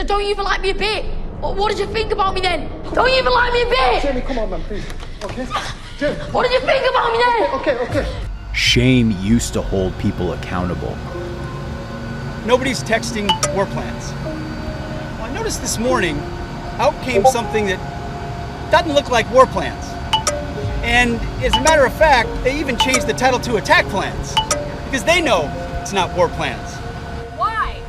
Don't you even like me a bit? What did you think about me then? Don't you even like me a bit? Jamie, come on, man, please. Okay? Jamie. What did you think about me then? Okay. Shame used to hold people accountable. Nobody's texting war plans. Well, I noticed this morning, out came something that doesn't look like war plans. And as a matter of fact, they even changed the title to attack plans. Because they know it's not war plans. Why?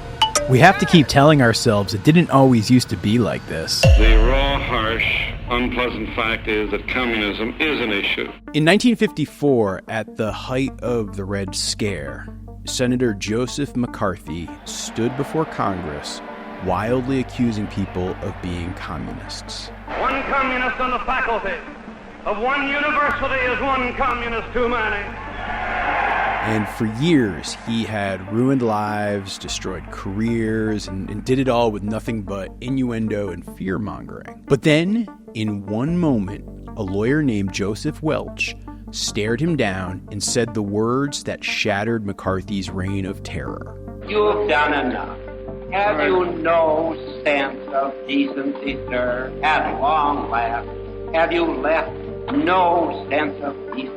We have to keep telling ourselves it didn't always used to be like this. The raw, harsh, unpleasant fact is that communism is an issue. In 1954, at the height of the Red Scare, Senator Joseph McCarthy stood before Congress, wildly accusing people of being communists. One communist on the faculty of one university is one communist too many. And for years, he had ruined lives, destroyed careers, and did it all with nothing but innuendo and fear-mongering. But then, in one moment, a lawyer named Joseph Welch stared him down and said the words that shattered McCarthy's reign of terror. You've done enough. Have you no sense of decency, sir? At long last, have you left no sense of decency?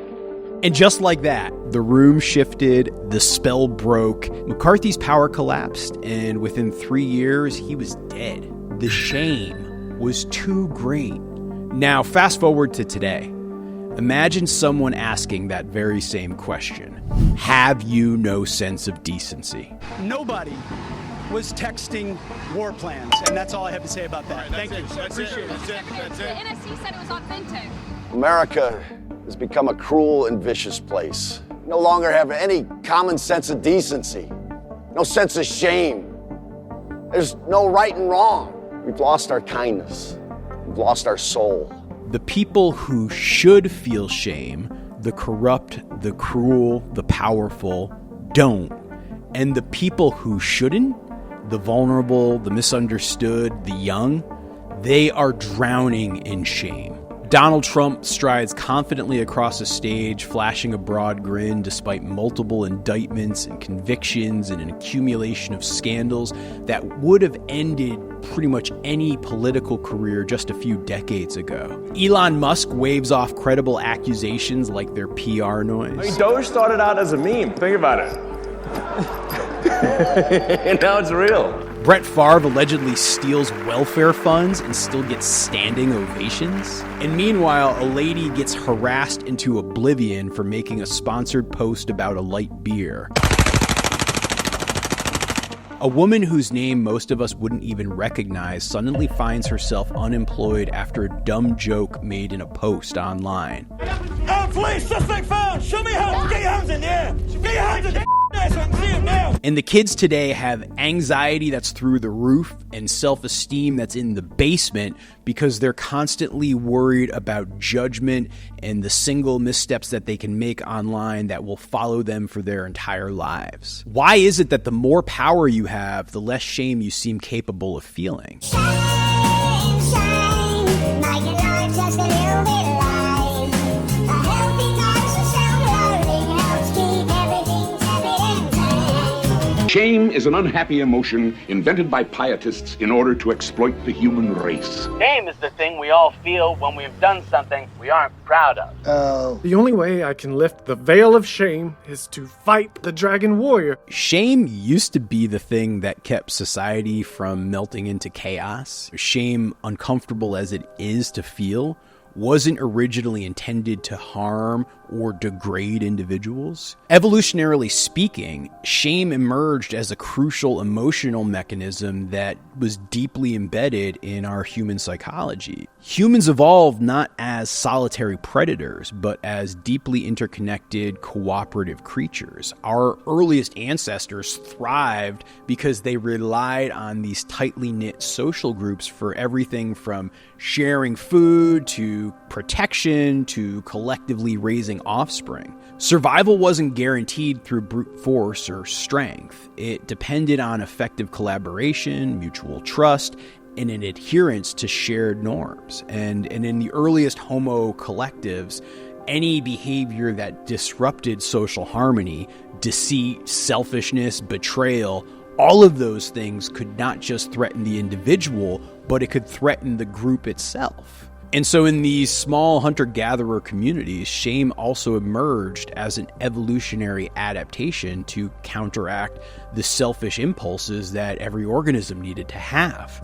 And just like that, the room shifted, the spell broke, McCarthy's power collapsed, and within 3 years, he was dead. The shame was too great. Now, fast forward to today. Imagine someone asking that very same question. Have you no sense of decency? Nobody was texting war plans, and that's all I have to say about that. Thank you. Appreciate it. The NSC said it was authentic. America has become a cruel and vicious place. No longer have any common sense of decency, no sense of shame. There's no right and wrong. We've lost our kindness. We've lost our soul. The people who should feel shame, the corrupt, the cruel, the powerful, don't. And the people who shouldn't, the vulnerable, the misunderstood, the young, they are drowning in shame. Donald Trump strides confidently across a stage, flashing a broad grin despite multiple indictments and convictions and an accumulation of scandals that would have ended pretty much any political career just a few decades ago. Elon Musk waves off credible accusations like their PR noise. I mean, Doge started out as a meme. Think about it. And now it's real. Brett Favre allegedly steals welfare funds and still gets standing ovations. And meanwhile, a lady gets harassed into oblivion for making a sponsored post about a light beer. A woman whose name most of us wouldn't even recognize suddenly finds herself unemployed after a dumb joke made in a post online. Police suspect found! Show me hands! Get your hands in the air! Get your hands in the air! And the kids today have anxiety that's through the roof and self-esteem that's in the basement because they're constantly worried about judgment and the single missteps that they can make online that will follow them for their entire lives. Why is it that the more power you have, the less shame you seem capable of feeling? Shame, make your life just a little bit light. A healthy dose of self-loathing helps keep everything tepid and tame. Shame is an unhappy emotion invented by pietists in order to exploit the human race. Shame is the thing we all feel when we've done something we aren't proud of. The only way I can lift the veil of shame is to fight the dragon warrior. Shame used to be the thing that kept society from melting into chaos. Shame, uncomfortable as it is to feel, wasn't originally intended to harm or degrade individuals. Evolutionarily speaking, shame emerged as a crucial emotional mechanism that was deeply embedded in our human psychology. Humans evolved not as solitary predators, but as deeply interconnected, cooperative creatures. Our earliest ancestors thrived because they relied on these tightly knit social groups for everything from sharing food to protection to collectively raising offspring. Survival wasn't guaranteed through brute force or strength. It depended on effective collaboration, mutual trust, and an adherence to shared norms. And in the earliest Homo collectives, any behavior that disrupted social harmony, deceit, selfishness, betrayal, All of those things could not just threaten the individual, but it could threaten the group itself. And so in these small hunter-gatherer communities, shame also emerged as an evolutionary adaptation to counteract the selfish impulses that every organism needed to have.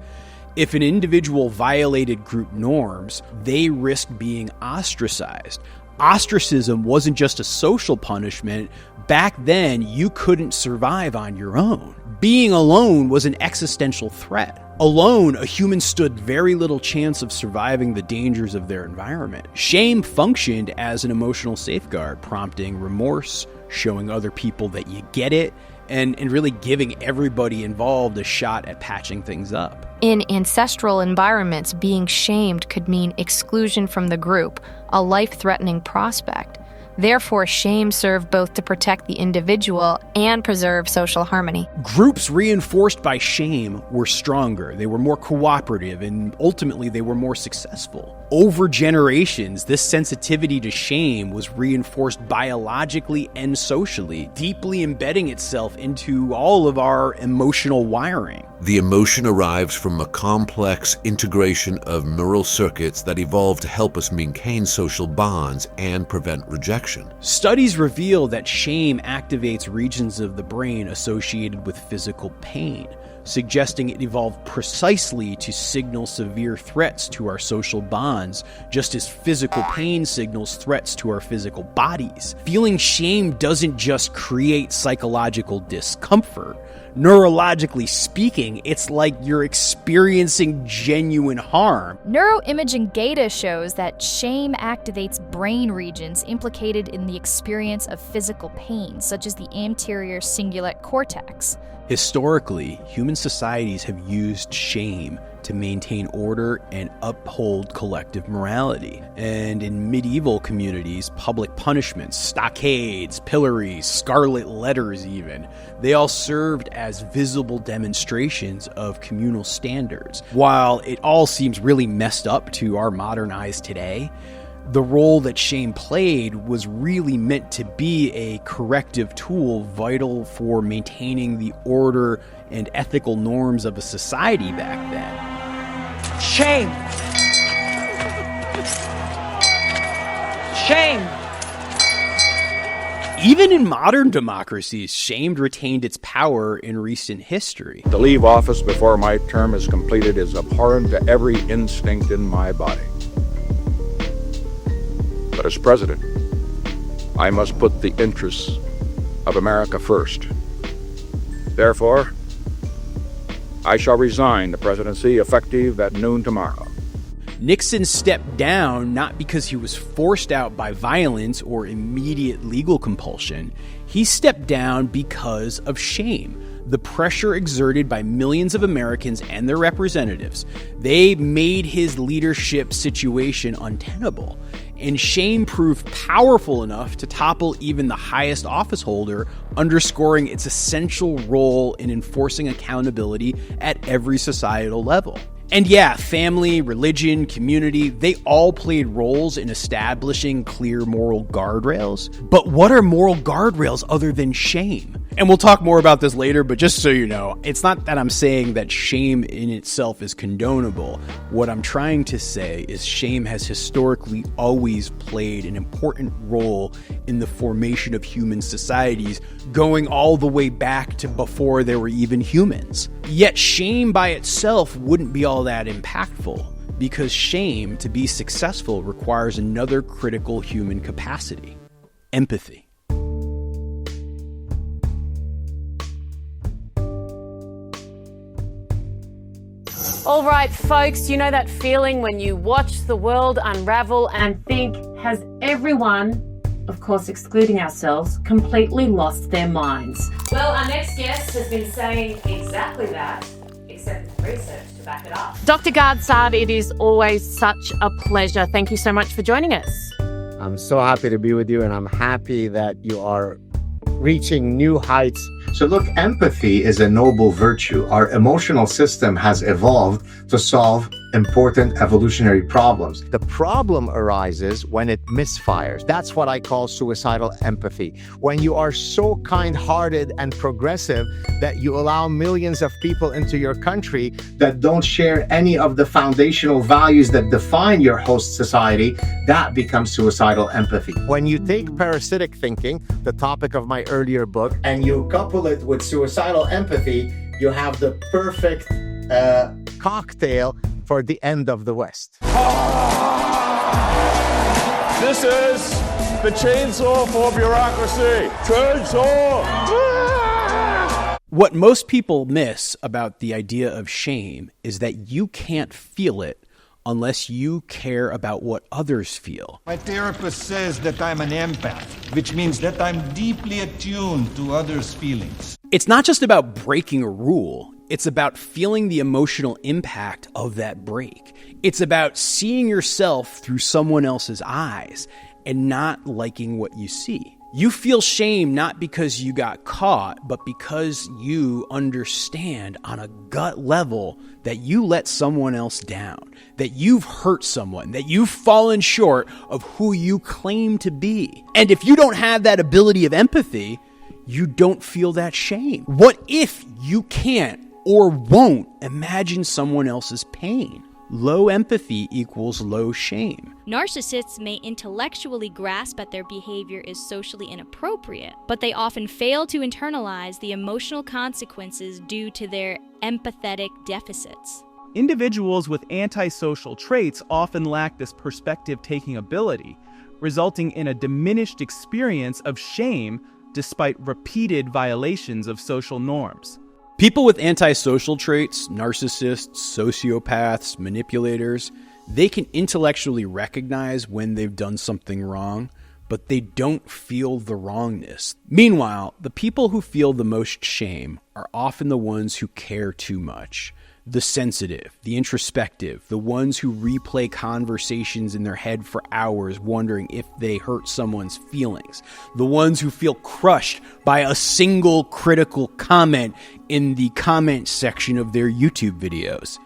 If an individual violated group norms, they risked being ostracized. Ostracism wasn't just a social punishment. Back then, you couldn't survive on your own. Being alone was an existential threat. Alone, a human stood very little chance of surviving the dangers of their environment. Shame functioned as an emotional safeguard, prompting remorse, showing other people that you get it, and really giving everybody involved a shot at patching things up. In ancestral environments, being shamed could mean exclusion from the group, a life-threatening prospect. Therefore, shame served both to protect the individual and preserve social harmony. Groups reinforced by shame were stronger, they were more cooperative, and ultimately they were more successful. Over generations, this sensitivity to shame was reinforced biologically and socially, deeply embedding itself into all of our emotional wiring. The emotion arrives from a complex integration of neural circuits that evolved to help us maintain social bonds and prevent rejection. Studies reveal that shame activates regions of the brain associated with physical pain, suggesting it evolved precisely to signal severe threats to our social bonds, just as physical pain signals threats to our physical bodies. Feeling shame doesn't just create psychological discomfort. Neurologically speaking, it's like you're experiencing genuine harm. Neuroimaging data shows that shame activates brain regions implicated in the experience of physical pain, such as the anterior cingulate cortex. Historically, human societies have used shame to maintain order and uphold collective morality. And in medieval communities, public punishments, stockades, pillories, scarlet letters even, they all served as visible demonstrations of communal standards. While it all seems really messed up to our modern eyes today, the role that shame played was really meant to be a corrective tool vital for maintaining the order and ethical norms of a society back then. Shame. Shame. Even in modern democracies, shame retained its power in recent history. To leave office before my term is completed is abhorrent to every instinct in my body. But as president, I must put the interests of America first. Therefore, I shall resign the presidency effective at noon tomorrow. Nixon stepped down not because he was forced out by violence or immediate legal compulsion. He stepped down because of shame. The pressure exerted by millions of Americans and their representatives. They made his leadership situation untenable. And shame proved powerful enough to topple even the highest office holder, underscoring its essential role in enforcing accountability at every societal level. And yeah, family, religion, community, they all played roles in establishing clear moral guardrails. But what are moral guardrails other than shame? And we'll talk more about this later, but just so you know, it's not that I'm saying that shame in itself is condonable. What I'm trying to say is shame has historically always played an important role in the formation of human societies, going all the way back to before there were even humans. Yet shame by itself wouldn't be all that impactful, because shame, to be successful, requires another critical human capacity: empathy. All right, folks, you know that feeling when you watch the world unravel and think, has everyone, of course excluding ourselves, completely lost their minds? Well, our next guest has been saying exactly that, except with research to back it up. Dr. Gardsard, it is always such a pleasure. Thank you so much for joining us. I'm so happy to be with you, and I'm happy that you are reaching new heights. So look, empathy is a noble virtue. Our emotional system has evolved to solve important evolutionary problems. The problem arises when it misfires. That's what I call suicidal empathy. When you are so kind-hearted and progressive that you allow millions of people into your country that don't share any of the foundational values that define your host society, that becomes suicidal empathy. When you take parasitic thinking, the topic of my earlier book, and you couple it with suicidal empathy, you have the perfect cocktail for the end of the West. This is the chainsaw for bureaucracy. Chainsaw! What most people miss about the idea of shame is that you can't feel it unless you care about what others feel. My therapist says that I'm an empath, which means that I'm deeply attuned to others' feelings. It's not just about breaking a rule. It's about feeling the emotional impact of that break. It's about seeing yourself through someone else's eyes and not liking what you see. You feel shame not because you got caught, but because you understand on a gut level that you let someone else down, that you've hurt someone, that you've fallen short of who you claim to be. And if you don't have that ability of empathy, you don't feel that shame. What if you can't or won't imagine someone else's pain? Low empathy equals low shame. Narcissists may intellectually grasp at their behavior is socially inappropriate, but they often fail to internalize the emotional consequences due to their empathetic deficits. Individuals with antisocial traits often lack this perspective-taking ability, resulting in a diminished experience of shame despite repeated violations of social norms. People with antisocial traits, narcissists, sociopaths, manipulators, they can intellectually recognize when they've done something wrong, but they don't feel the wrongness. Meanwhile, the people who feel the most shame are often the ones who care too much. The sensitive, the introspective, the ones who replay conversations in their head for hours wondering if they hurt someone's feelings. The ones who feel crushed by a single critical comment in the comment section of their YouTube videos.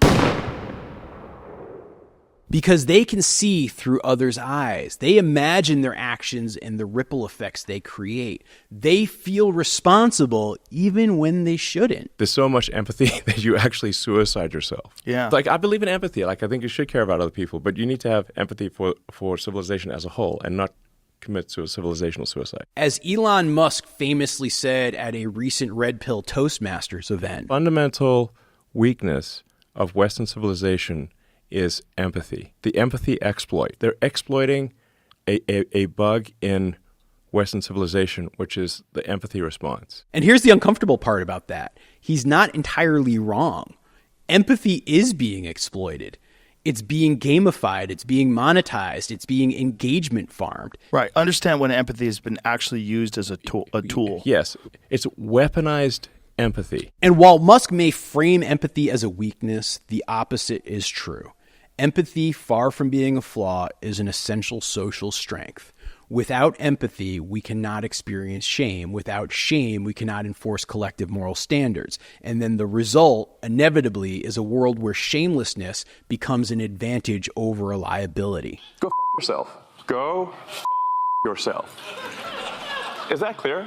Because they can see through others' eyes. They imagine their actions and the ripple effects they create. They feel responsible even when they shouldn't. There's so much empathy that you actually suicide yourself. Yeah. Like, I believe in empathy. Like, I think you should care about other people, but you need to have empathy for civilization as a whole and not commit to a civilizational suicide. As Elon Musk famously said at a recent Red Pill Toastmasters event, fundamental weakness of Western civilization is empathy. The empathy exploit. They're exploiting a bug in Western civilization, which is the empathy response. And here's the uncomfortable part about that. He's not entirely wrong. Empathy is being exploited. It's being gamified. It's being monetized. It's being engagement farmed. Right. Understand when empathy has been actually used as a tool. Yes. It's weaponized empathy. And while Musk may frame empathy as a weakness, the opposite is true. Empathy, far from being a flaw, is an essential social strength. Without empathy, we cannot experience shame. Without shame, we cannot enforce collective moral standards. And then the result, inevitably, is a world where shamelessness becomes an advantage over a liability. Go f*** yourself. Go f*** yourself. Is that clear?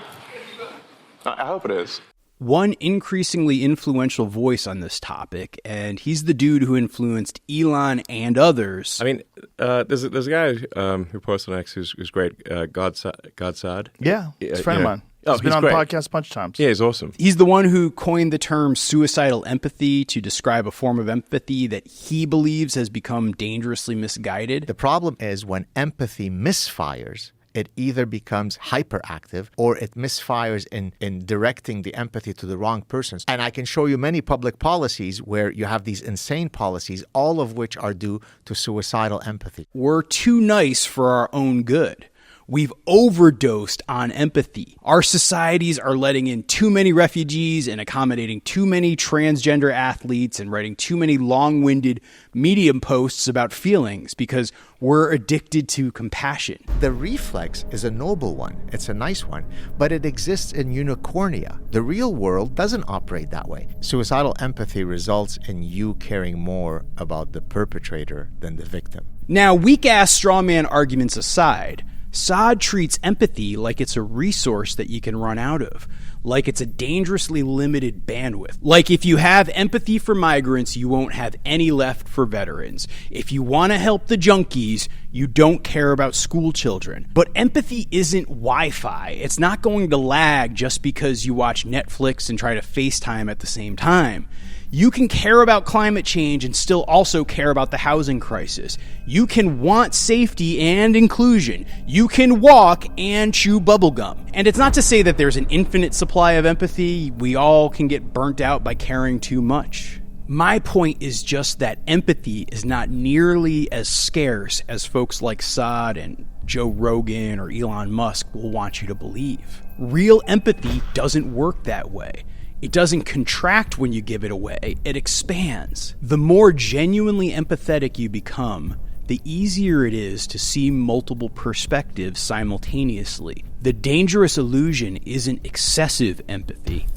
I hope it is. One increasingly influential voice on this topic, and he's the dude who influenced Elon and others. I mean, there's a guy who posts on X who's great, Godsad. Yeah, he's a friend of mine. He's been on the podcast a bunch of times. Yeah, he's awesome. He's the one who coined the term suicidal empathy to describe a form of empathy that he believes has become dangerously misguided. The problem is when empathy misfires, it either becomes hyperactive or it misfires in directing the empathy to the wrong persons. And I can show you many public policies where you have these insane policies, all of which are due to suicidal empathy. We're too nice for our own good. We've overdosed on empathy. Our societies are letting in too many refugees and accommodating too many transgender athletes and writing too many long-winded Medium posts about feelings because we're addicted to compassion. The reflex is a noble one. It's a nice one, but it exists in unicornia. The real world doesn't operate that way. Suicidal empathy results in you caring more about the perpetrator than the victim. Now, weak-ass strawman arguments aside, Saad treats empathy like it's a resource that you can run out of, like it's a dangerously limited bandwidth. Like if you have empathy for migrants, you won't have any left for veterans. If you want to help the junkies, you don't care about school children. But empathy isn't Wi-Fi. It's not going to lag just because you watch Netflix and try to FaceTime at the same time. You can care about climate change and still also care about the housing crisis. You can want safety and inclusion. You can walk and chew bubblegum. And it's not to say that there's an infinite supply of empathy. We all can get burnt out by caring too much. My point is just that empathy is not nearly as scarce as folks like Saad and Joe Rogan or Elon Musk will want you to believe. Real empathy doesn't work that way. It doesn't contract when you give it away, it expands. The more genuinely empathetic you become, the easier it is to see multiple perspectives simultaneously. The dangerous illusion isn't excessive empathy.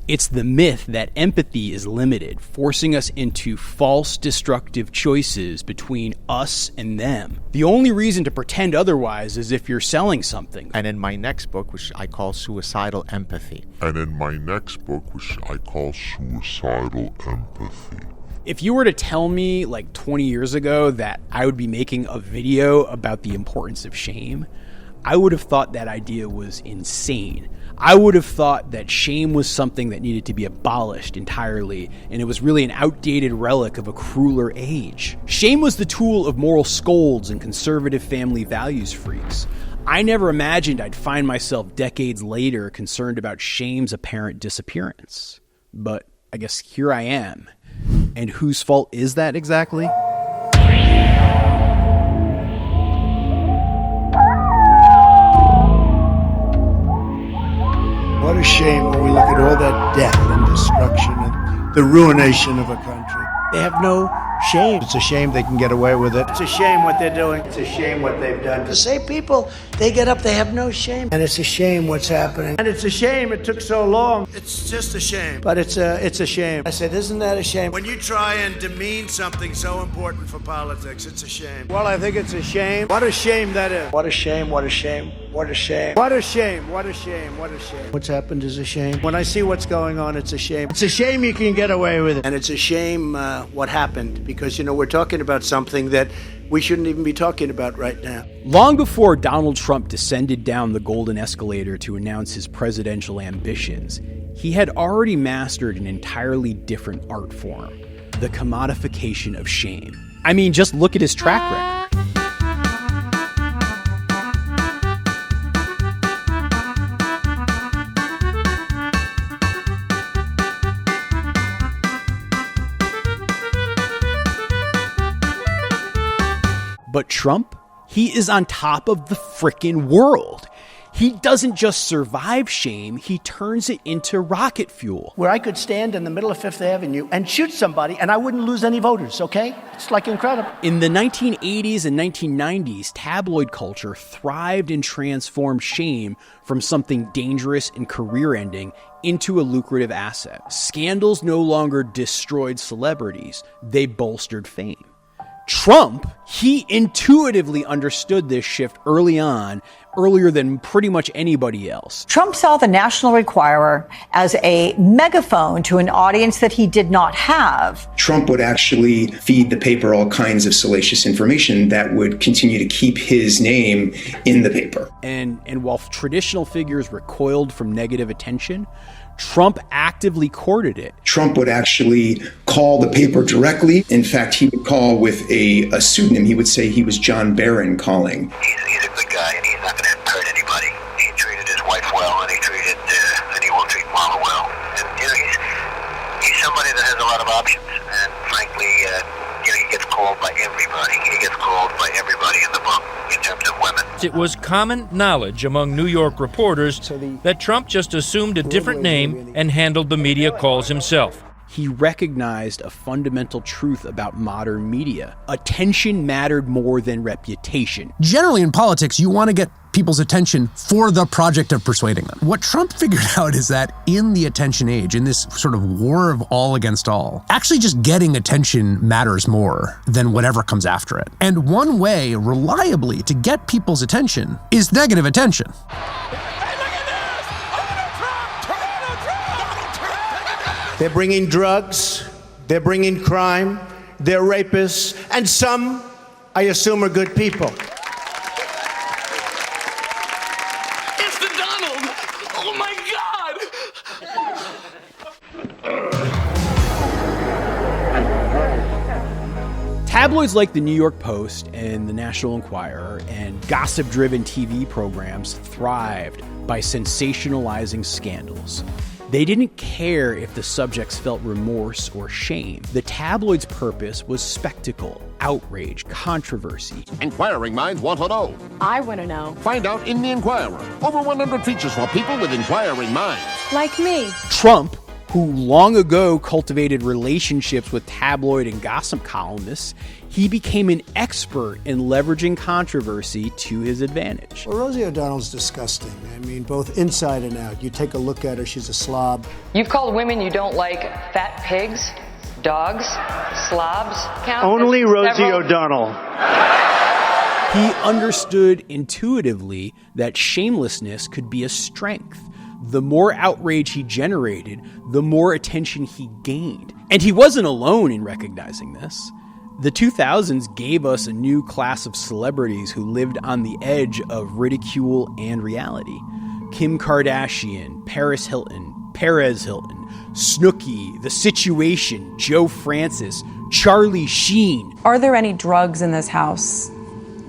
It's the myth that empathy is limited, forcing us into false, destructive choices between us and them. The only reason to pretend otherwise is if you're selling something. And in my next book, which I call Suicidal Empathy. If you were to tell me like 20 years ago that I would be making a video about the importance of shame, I would have thought that idea was insane. I would have thought that shame was something that needed to be abolished entirely, and it was really an outdated relic of a crueler age. Shame was the tool of moral scolds and conservative family values freaks. I never imagined I'd find myself decades later concerned about shame's apparent disappearance. But I guess here I am. And whose fault is that exactly? What a shame when we look at all that death and destruction and the ruination of a country. They have no shame. It's a shame they can get away with it. It's a shame what they're doing. It's a shame what they've done. The same people, they get up, they have no shame. And it's a shame what's happening. And it's a shame it took so long. It's just a shame. But it's a shame. I said, isn't that a shame? When you try and demean something so important for politics, it's a shame. Well, I think it's a shame. What a shame that is. What a shame, what a shame, what a shame. What a shame, what a shame, what a shame. What's happened is a shame. When I see what's going on, it's a shame. It's a shame you can get away with it. And it's a shame what happened. Because, we're talking about something that we shouldn't even be talking about right now. Long before Donald Trump descended down the golden escalator to announce his presidential ambitions, he had already mastered an entirely different art form, the commodification of shame. I mean, just look at his track record. But Trump, he is on top of the frickin' world. He doesn't just survive shame, he turns it into rocket fuel. Where I could stand in the middle of Fifth Avenue and shoot somebody and I wouldn't lose any voters, okay? It's like incredible. In the 1980s and 1990s, tabloid culture thrived and transformed shame from something dangerous and career-ending into a lucrative asset. Scandals no longer destroyed celebrities, they bolstered fame. Trump, he intuitively understood this shift early on, earlier than pretty much anybody else. Trump saw the National Enquirer as a megaphone to an audience that he did not have. Trump would actually feed the paper all kinds of salacious information that would continue to keep his name in the paper. And while traditional figures recoiled from negative attention, Trump actively courted it. Trump would actually call the paper directly. In fact, he would call with a pseudonym. He would say he was John Barron calling. He's a good guy, and he's not going to hurt anybody. He treated his wife well, and he will treat Mama well. And he's somebody that has a lot of options. And frankly, he gets called by everybody. He gets called by everybody in the book in terms of women. It was common knowledge among New York reporters that Trump just assumed a different name and handled the media calls himself. He recognized a fundamental truth about modern media. Attention mattered more than reputation. Generally in politics, you want to get people's attention for the project of persuading them. What Trump figured out is that in the attention age, in this sort of war of all against all, actually just getting attention matters more than whatever comes after it. And one way, reliably, to get people's attention is negative attention. They're bringing drugs, they're bringing crime, they're rapists, and some, I assume, are good people. It's the Donald! Oh my God! Tabloids like the New York Post and the National Enquirer and gossip-driven TV programs thrived by sensationalizing scandals. They didn't care if the subjects felt remorse or shame. The tabloid's purpose was spectacle, outrage, controversy. Inquiring minds want to know. I want to know. Find out in the Inquirer. Over 100 features for people with inquiring minds. Like me. Trump, who long ago cultivated relationships with tabloid and gossip columnists, he became an expert in leveraging controversy to his advantage. Well, Rosie O'Donnell's disgusting. I mean, both inside and out. You take a look at her, she's a slob. You've called women you don't like fat pigs, dogs, slobs. Count Only Rosie O'Donnell. He understood intuitively that shamelessness could be a strength. The more outrage he generated, the more attention he gained. And he wasn't alone in recognizing this. The 2000s gave us a new class of celebrities who lived on the edge of ridicule and reality. Kim Kardashian, Paris Hilton, Perez Hilton, Snooki, The Situation, Joe Francis, Charlie Sheen. Are there any drugs in this house?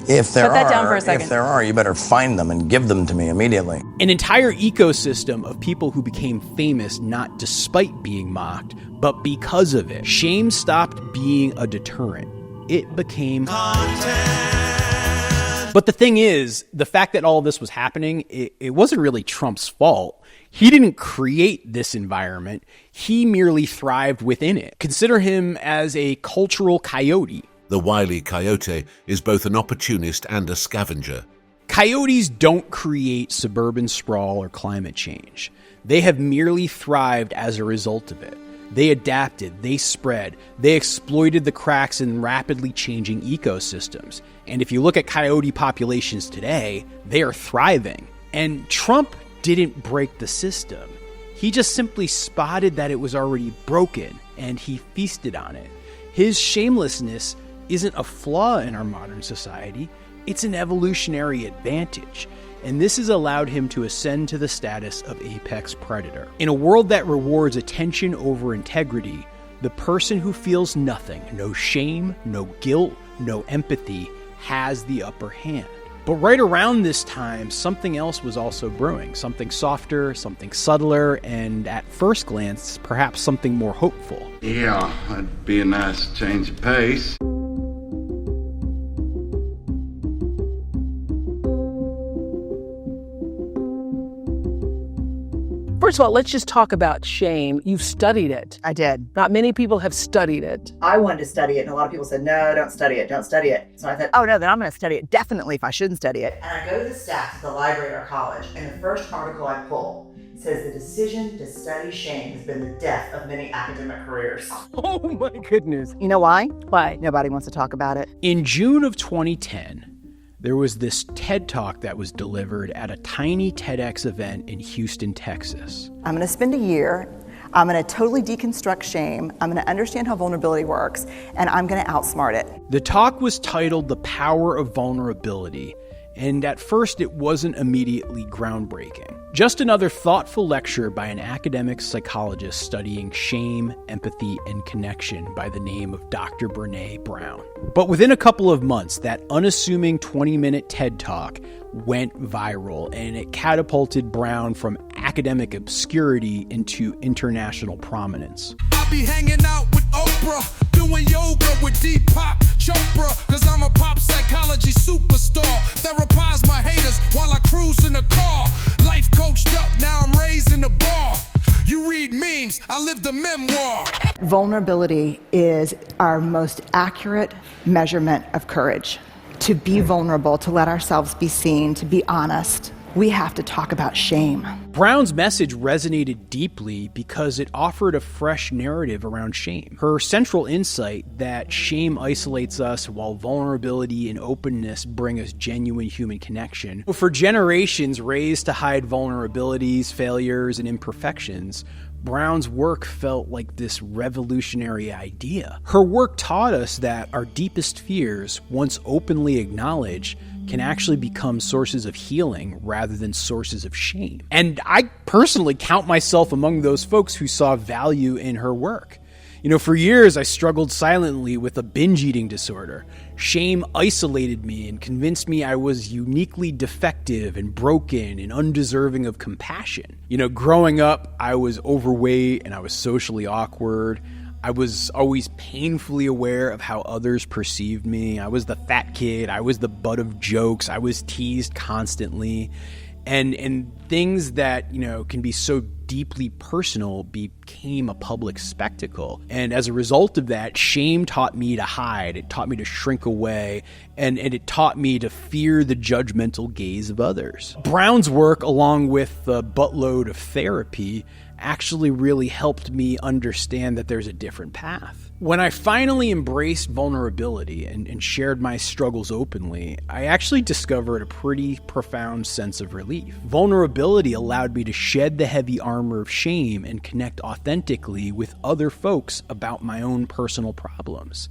If there Shut that down for a second. If there are, you better find them and give them to me immediately. An entire ecosystem of people who became famous not despite being mocked, but because of it. Shame stopped being a deterrent. It became content. But the thing is, the fact that all of this was happening, it wasn't really Trump's fault. He didn't create this environment. He merely thrived within it. Consider him as a cultural coyote. The wily coyote is both an opportunist and a scavenger. Coyotes don't create suburban sprawl or climate change. They have merely thrived as a result of it. They adapted, they spread, they exploited the cracks in rapidly changing ecosystems. And if you look at coyote populations today, they are thriving. And Trump didn't break the system. He just simply spotted that it was already broken, and he feasted on it. His shamelessness isn't a flaw in our modern society, it's an evolutionary advantage. And this has allowed him to ascend to the status of apex predator. In a world that rewards attention over integrity, the person who feels nothing, no shame, no guilt, no empathy, has the upper hand. But right around this time, something else was also brewing. Something softer, something subtler, and at first glance, perhaps something more hopeful. Yeah, that'd be a nice change of pace. First of all, let's just talk about shame. You've studied it. I did. Not many people have studied it. I wanted to study it, and a lot of people said, no, don't study it, don't study it. So I thought, oh no, then I'm going to study it definitely if I shouldn't study it. And I go to the stats at the library or college, and the first article I pull says the decision to study shame has been the death of many academic careers. Oh my goodness. You know why? Why? Nobody wants to talk about it. In June of 2010, there was this TED Talk that was delivered at a tiny TEDx event in Houston, Texas. I'm going to spend a year. I'm going to totally deconstruct shame. I'm going to understand how vulnerability works, and I'm going to outsmart it. The talk was titled The Power of Vulnerability, and at first it wasn't immediately groundbreaking. Just another thoughtful lecture by an academic psychologist studying shame, empathy, and connection by the name of Dr. Brené Brown. But within a couple of months, that unassuming 20-minute TED Talk went viral, and it catapulted Brown from academic obscurity into international prominence. I'll be hanging out with Oprah, doing yoga with Deepak, Chopra, cause I'm a pop psychology superstar. Therapize my haters while I cruise in the car. Life coached up, now I'm raising the bar. You read memes, I live the memoir. Vulnerability is our most accurate measurement of courage. To be vulnerable, to let ourselves be seen, to be honest, we have to talk about shame. Brown's message resonated deeply because it offered a fresh narrative around shame. Her central insight that shame isolates us while vulnerability and openness bring us genuine human connection. For generations raised to hide vulnerabilities, failures, and imperfections, Brown's work felt like this revolutionary idea. Her work taught us that our deepest fears, once openly acknowledged, can actually become sources of healing rather than sources of shame. And I personally count myself among those folks who saw value in her work. You know, for years I struggled silently with a binge eating disorder. Shame isolated me and convinced me I was uniquely defective and broken and undeserving of compassion. You know, growing up, I was overweight and I was socially awkward. I was always painfully aware of how others perceived me. I was the fat kid. I was the butt of jokes. I was teased constantly. And things that, you know, can be so deeply personal became a public spectacle. And as a result of that, shame taught me to hide. It taught me to shrink away. And it taught me to fear the judgmental gaze of others. Brown's work, along with the buttload of therapy, actually really helped me understand that there's a different path. When I finally embraced vulnerability and shared my struggles openly, I actually discovered a pretty profound sense of relief. Vulnerability allowed me to shed the heavy armor of shame and connect authentically with other folks about my own personal problems.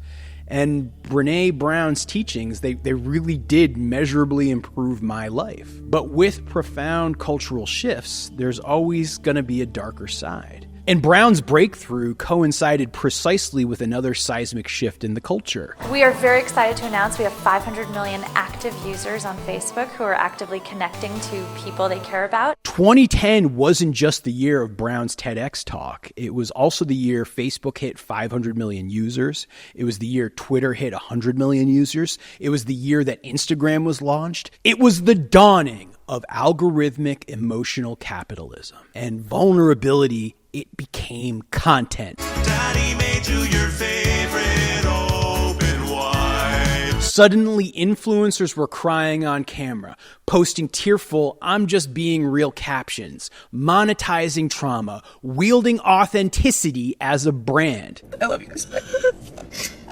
And Brené Brown's teachings, they really did measurably improve my life. But with profound cultural shifts, there's always going to be a darker side. And Brown's breakthrough coincided precisely with another seismic shift in the culture. We are very excited to announce we have 500 million active users on Facebook who are actively connecting to people they care about. 2010 wasn't just the year of Brown's TEDx talk. It was also the year Facebook hit 500 million users. It was the year Twitter hit 100 million users. It was the year that Instagram was launched. It was the dawning of algorithmic emotional capitalism. And vulnerability, it became content. Daddy made you your favorite open wide. Suddenly, influencers were crying on camera, posting tearful, "I'm just being real" captions, monetizing trauma, wielding authenticity as a brand. I love you guys.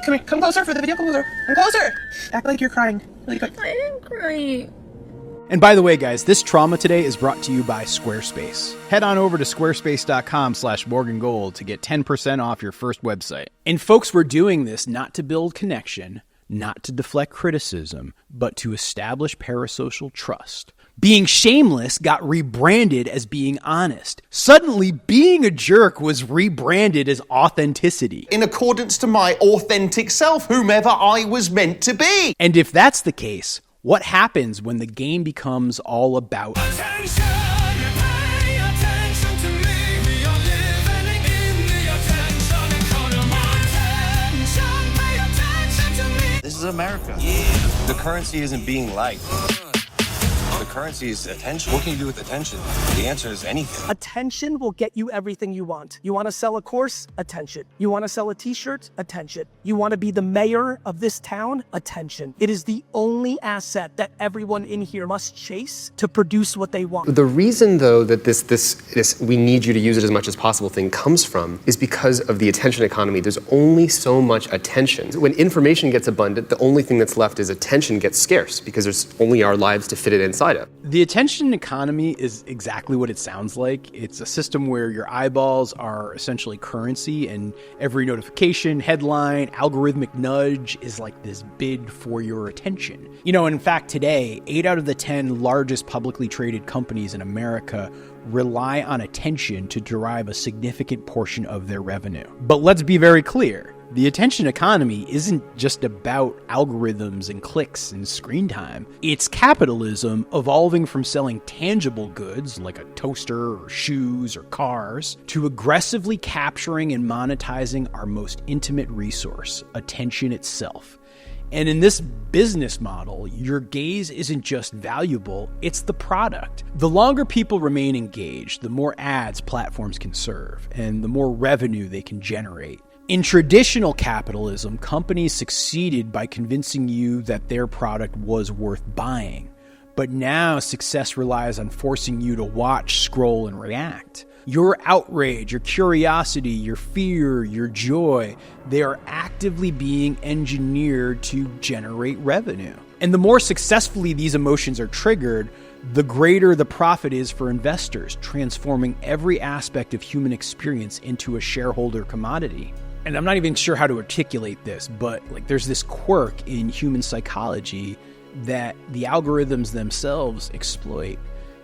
Come here, come closer for the video, come closer. Come closer! Act like you're crying. Really quick. I am crying. And by the way, guys, this trauma today is brought to you by Squarespace. Head on over to squarespace.com/morgangold to get 10% off your first website. And folks, we're doing this not to build connection, not to deflect criticism, but to establish parasocial trust. Being shameless got rebranded as being honest. Suddenly, being a jerk was rebranded as authenticity. In accordance to my authentic self, whomever I was meant to be. And if that's the case, what happens when the game becomes all about Attention, pay attention to me. We are living in the attention economy. Attention, pay attention to me. This is America. The currency isn't being liked. The currency is attention. What can you do with attention? The answer is anything. Attention will get you everything you want. You want to sell a course? Attention. You want to sell a t-shirt? Attention. You want to be the mayor of this town? Attention. It is the only asset that everyone in here must chase to produce what they want. The reason, though, that this we need you to use it as much as possible thing comes from is because of the attention economy. There's only so much attention. When information gets abundant, the only thing that's left is attention gets scarce because there's only our lives to fit it inside of. The attention economy is exactly what it sounds like. It's a system where your eyeballs are essentially currency, and every notification, headline, algorithmic nudge is like this bid for your attention. You know, in fact, today, 8 out of the 10 largest publicly traded companies in America rely on attention to derive a significant portion of their revenue. But let's be very clear. The attention economy isn't just about algorithms and clicks and screen time. It's capitalism evolving from selling tangible goods like a toaster or shoes or cars to aggressively capturing and monetizing our most intimate resource, attention itself. And in this business model, your gaze isn't just valuable, it's the product. The longer people remain engaged, the more ads platforms can serve, and the more revenue they can generate. In traditional capitalism, companies succeeded by convincing you that their product was worth buying. But now success relies on forcing you to watch, scroll, and react. Your outrage, your curiosity, your fear, your joy, they are actively being engineered to generate revenue. And the more successfully these emotions are triggered, the greater the profit is for investors, transforming every aspect of human experience into a shareholder commodity. And I'm not even sure how to articulate this, but there's this quirk in human psychology that the algorithms themselves exploit.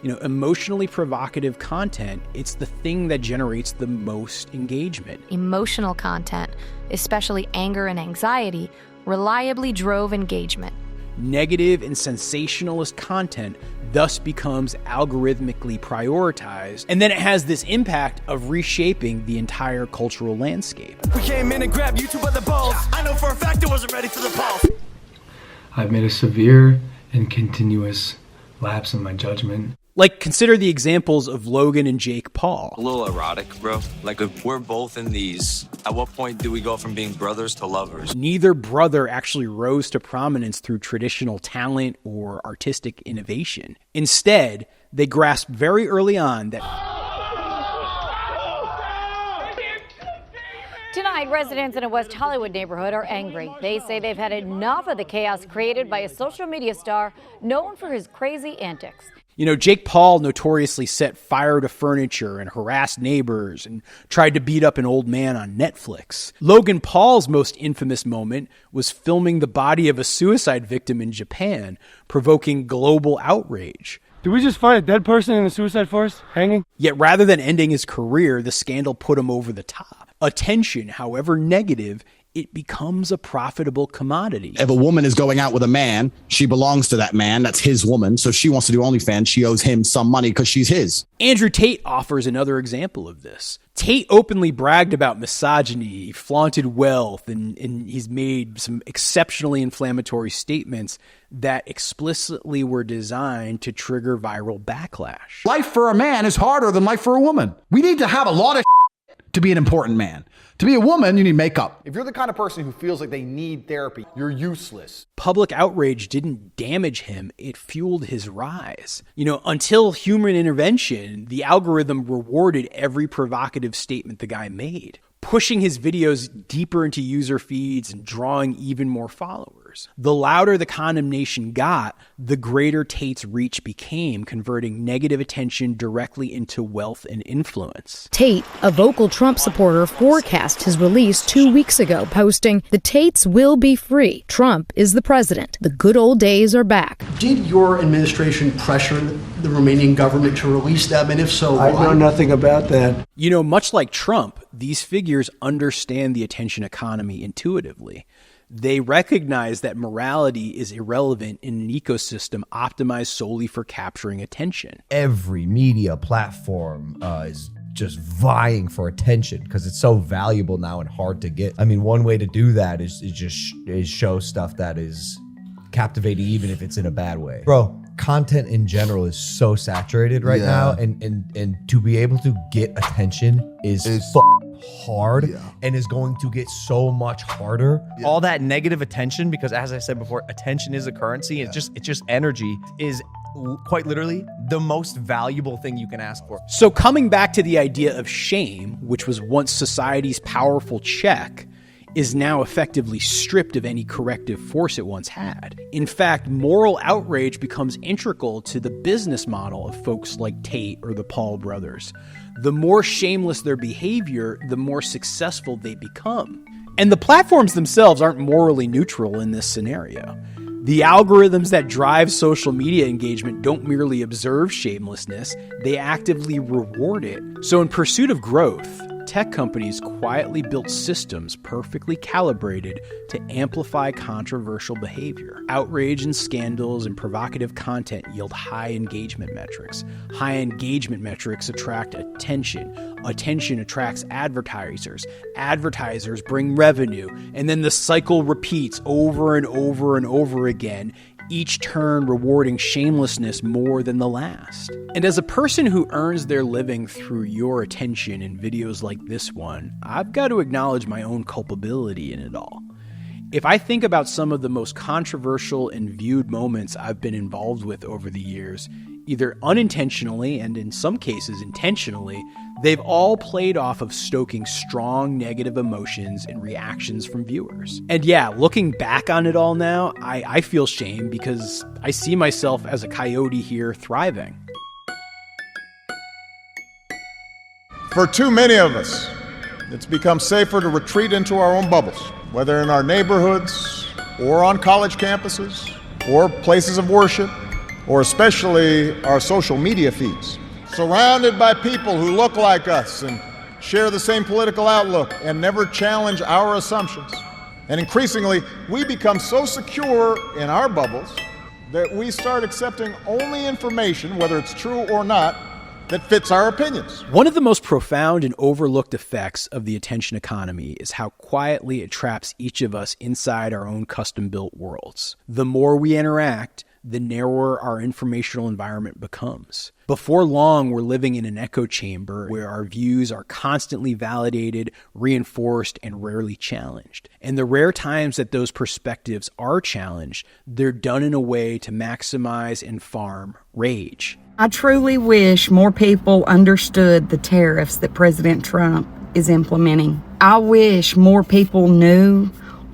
Emotionally provocative content, it's the thing that generates the most engagement. Emotional content, especially anger and anxiety, reliably drove engagement. Negative and sensationalist content thus becomes algorithmically prioritized, and then it has this impact of reshaping the entire cultural landscape. We came in and grabbed you two by the balls. I know for a fact it wasn't ready for the pulse. I've made a severe and continuous lapse in my judgment. Consider the examples of Logan and Jake Paul. A little erotic, bro. If we're both in these, at what point do we go from being brothers to lovers? Neither brother actually rose to prominence through traditional talent or artistic innovation. Instead, they grasped very early on that Tonight, residents in a West Hollywood neighborhood are angry. They say they've had enough of the chaos created by a social media star known for his crazy antics. Jake Paul notoriously set fire to furniture and harassed neighbors and tried to beat up an old man on Netflix. Logan Paul's most infamous moment was filming the body of a suicide victim in Japan, provoking global outrage. Did we just find a dead person in the suicide forest hanging? Yet rather than ending his career, the scandal put him over the top. Attention, however negative, it becomes a profitable commodity. If a woman is going out with a man, she belongs to that man. That's his woman. So if she wants to do OnlyFans, she owes him some money because she's his. Andrew Tate offers another example of this. Tate openly bragged about misogyny, flaunted wealth, and he's made some exceptionally inflammatory statements that explicitly were designed to trigger viral backlash. Life for a man is harder than life for a woman. We need to have a lot of to be an important man. To be a woman, you need makeup. If you're the kind of person who feels like they need therapy, you're useless. Public outrage didn't damage him, it fueled his rise. Until human intervention, the algorithm rewarded every provocative statement the guy made, pushing his videos deeper into user feeds and drawing even more followers. The louder the condemnation got, the greater Tate's reach became, converting negative attention directly into wealth and influence. Tate, a vocal Trump supporter, forecast his release 2 weeks ago, posting, "The Tates will be free. Trump is the president. The good old days are back." Did your administration pressure the Romanian government to release them? And if so, why? I know nothing about that. Much like Trump, these figures understand the attention economy intuitively. They recognize that morality is irrelevant in an ecosystem optimized solely for capturing attention. Every media platform is just vying for attention because it's so valuable now and hard to get. One way to do that is show stuff that is captivating, even if it's in a bad way. Bro, content in general is so saturated right now, and to be able to get attention is hard and is going to get so much harder. All that negative attention, because as I said before, attention is a currency. It's just energy is quite literally the most valuable thing you can ask for. So coming back to the idea of shame, which was once society's powerful check, is now effectively stripped of any corrective force it once had. In fact, moral outrage becomes integral to the business model of folks like Tate or the Paul brothers. The more shameless their behavior, the more successful they become. And the platforms themselves aren't morally neutral in this scenario. The algorithms that drive social media engagement don't merely observe shamelessness, they actively reward it. So in pursuit of growth, tech companies quietly built systems perfectly calibrated to amplify controversial behavior. Outrage and scandals and provocative content yield high engagement metrics. High engagement metrics attract attention. Attention attracts advertisers. Advertisers bring revenue. And then the cycle repeats over and over and over again, each turn rewarding shamelessness more than the last. And as a person who earns their living through your attention in videos like this one, I've got to acknowledge my own culpability in it all. If I think about some of the most controversial and viewed moments I've been involved with over the years, either unintentionally and in some cases intentionally, they've all played off of stoking strong negative emotions and reactions from viewers. And yeah, looking back on it all now, I feel shame because I see myself as a coyote here thriving. For too many of us, it's become safer to retreat into our own bubbles, whether in our neighborhoods or on college campuses or places of worship, or especially our social media feeds. Surrounded by people who look like us and share the same political outlook and never challenge our assumptions. And increasingly, we become so secure in our bubbles that we start accepting only information, whether it's true or not, that fits our opinions. One of the most profound and overlooked effects of the attention economy is how quietly it traps each of us inside our own custom-built worlds. The more we interact, the narrower our informational environment becomes. Before long, we're living in an echo chamber where our views are constantly validated, reinforced, and rarely challenged. And the rare times that those perspectives are challenged, they're done in a way to maximize and farm rage. I truly wish more people understood the tariffs that President Trump is implementing. I wish more people knew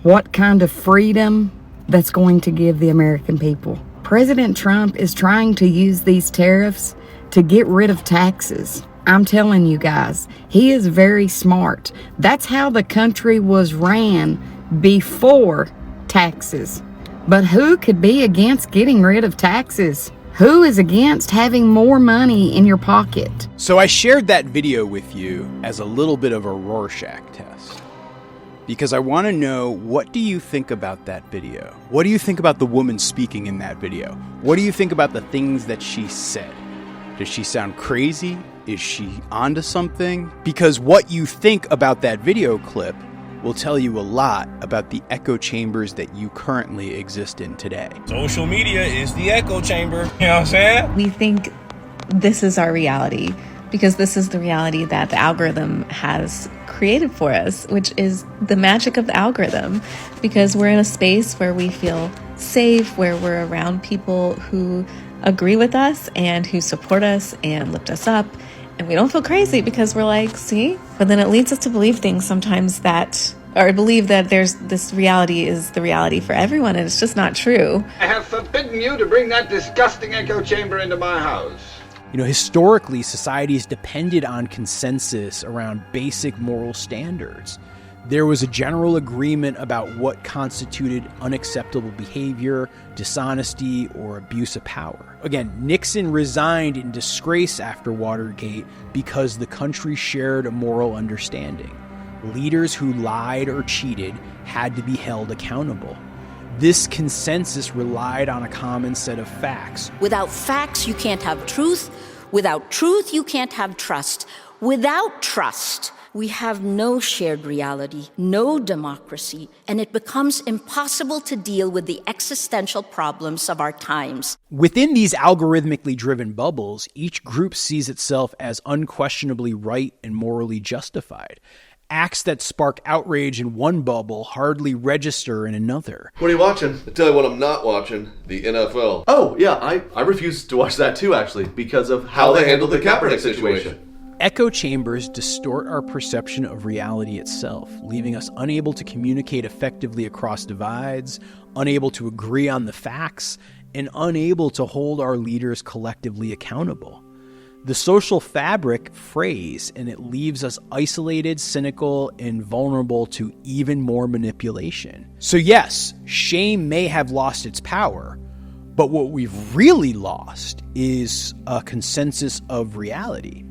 what kind of freedom that's going to give the American people. President Trump is trying to use these tariffs to get rid of taxes. I'm telling you guys, he is very smart. That's how the country was ran before taxes. But who could be against getting rid of taxes? Who is against having more money in your pocket? So I shared that video with you as a little bit of a Rorschach test, because I want to know, what do you think about that video? What do you think about the woman speaking in that video? What do you think about the things that she said? Does she sound crazy? Is she onto something? Because what you think about that video clip will tell you a lot about the echo chambers that you currently exist in today. Social media is the echo chamber, you know what I'm saying? We think this is our reality because this is the reality that the algorithm has created for us, which is the magic of the algorithm, because we're in a space where we feel safe, where we're around people who agree with us and who support us and lift us up. And we don't feel crazy because we're like, see? But then it leads us to believe things sometimes that, or believe that there's this reality is the reality for everyone, and it's just not true. I have forbidden you to bring that disgusting echo chamber into my house. You know, historically, societies depended on consensus around basic moral standards. There was a general agreement about what constituted unacceptable behavior, dishonesty, or abuse of power. Again, Nixon resigned in disgrace after Watergate because the country shared a moral understanding. Leaders who lied or cheated had to be held accountable. This consensus relied on a common set of facts. Without facts, you can't have truth. Without truth, you can't have trust. Without trust, we have no shared reality, no democracy, and it becomes impossible to deal with the existential problems of our times. Within these algorithmically driven bubbles, each group sees itself as unquestionably right and morally justified. Acts that spark outrage in one bubble hardly register in another. What are you watching? I tell you what I'm not watching, the NFL. Oh, yeah, I refuse to watch that too, actually, because of how they handled the Kaepernick situation. Echo chambers distort our perception of reality itself, leaving us unable to communicate effectively across divides, unable to agree on the facts, and unable to hold our leaders collectively accountable. The social fabric frays, and it leaves us isolated, cynical, and vulnerable to even more manipulation. So yes, shame may have lost its power, but what we've really lost is a consensus of reality.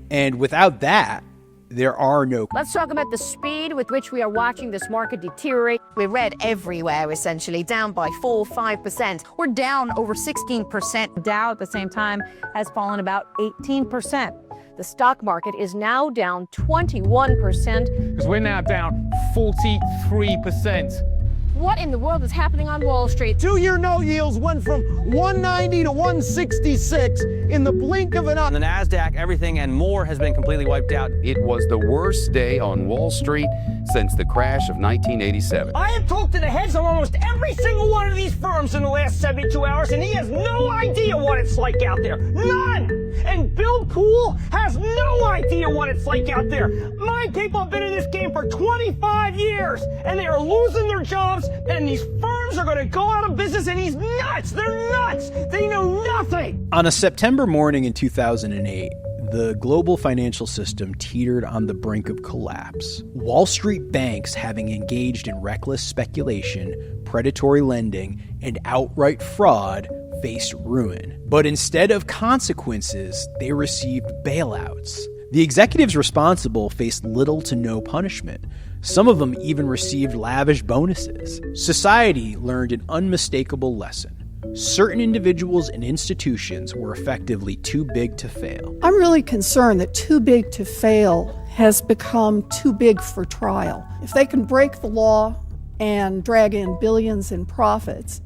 And without that, there are no. Let's talk about the speed with which we are watching this market deteriorate. We're red everywhere, essentially, down by 4-5%. We're down over 16%. Dow at the same time has fallen about 18%. The stock market is now down 21%. Because we're now down 43%. What in the world is happening on Wall Street? 2-year note yields went from 190 to 166 in the blink of an eye. On the NASDAQ, everything and more has been completely wiped out. It was the worst day on Wall Street since the crash of 1987. I have talked to the heads of almost every single one of these firms in the last 72 hours, and he has no idea what it's like out there. None! And Bill Poole has no idea what it's like out there. My people have been in this game for 25 years, and they are losing their jobs, and these firms are going to go out of business, and he's nuts. They're nuts. They know nothing. On a September morning in 2008, the global financial system teetered on the brink of collapse. Wall Street banks, having engaged in reckless speculation, predatory lending, and outright fraud, faced ruin. But instead of consequences, they received bailouts. The executives responsible faced little to no punishment. Some of them even received lavish bonuses. Society learned an unmistakable lesson. Certain individuals and institutions were effectively too big to fail. I'm really concerned that too big to fail has become too big for trial. If they can break the law and drag in billions in profits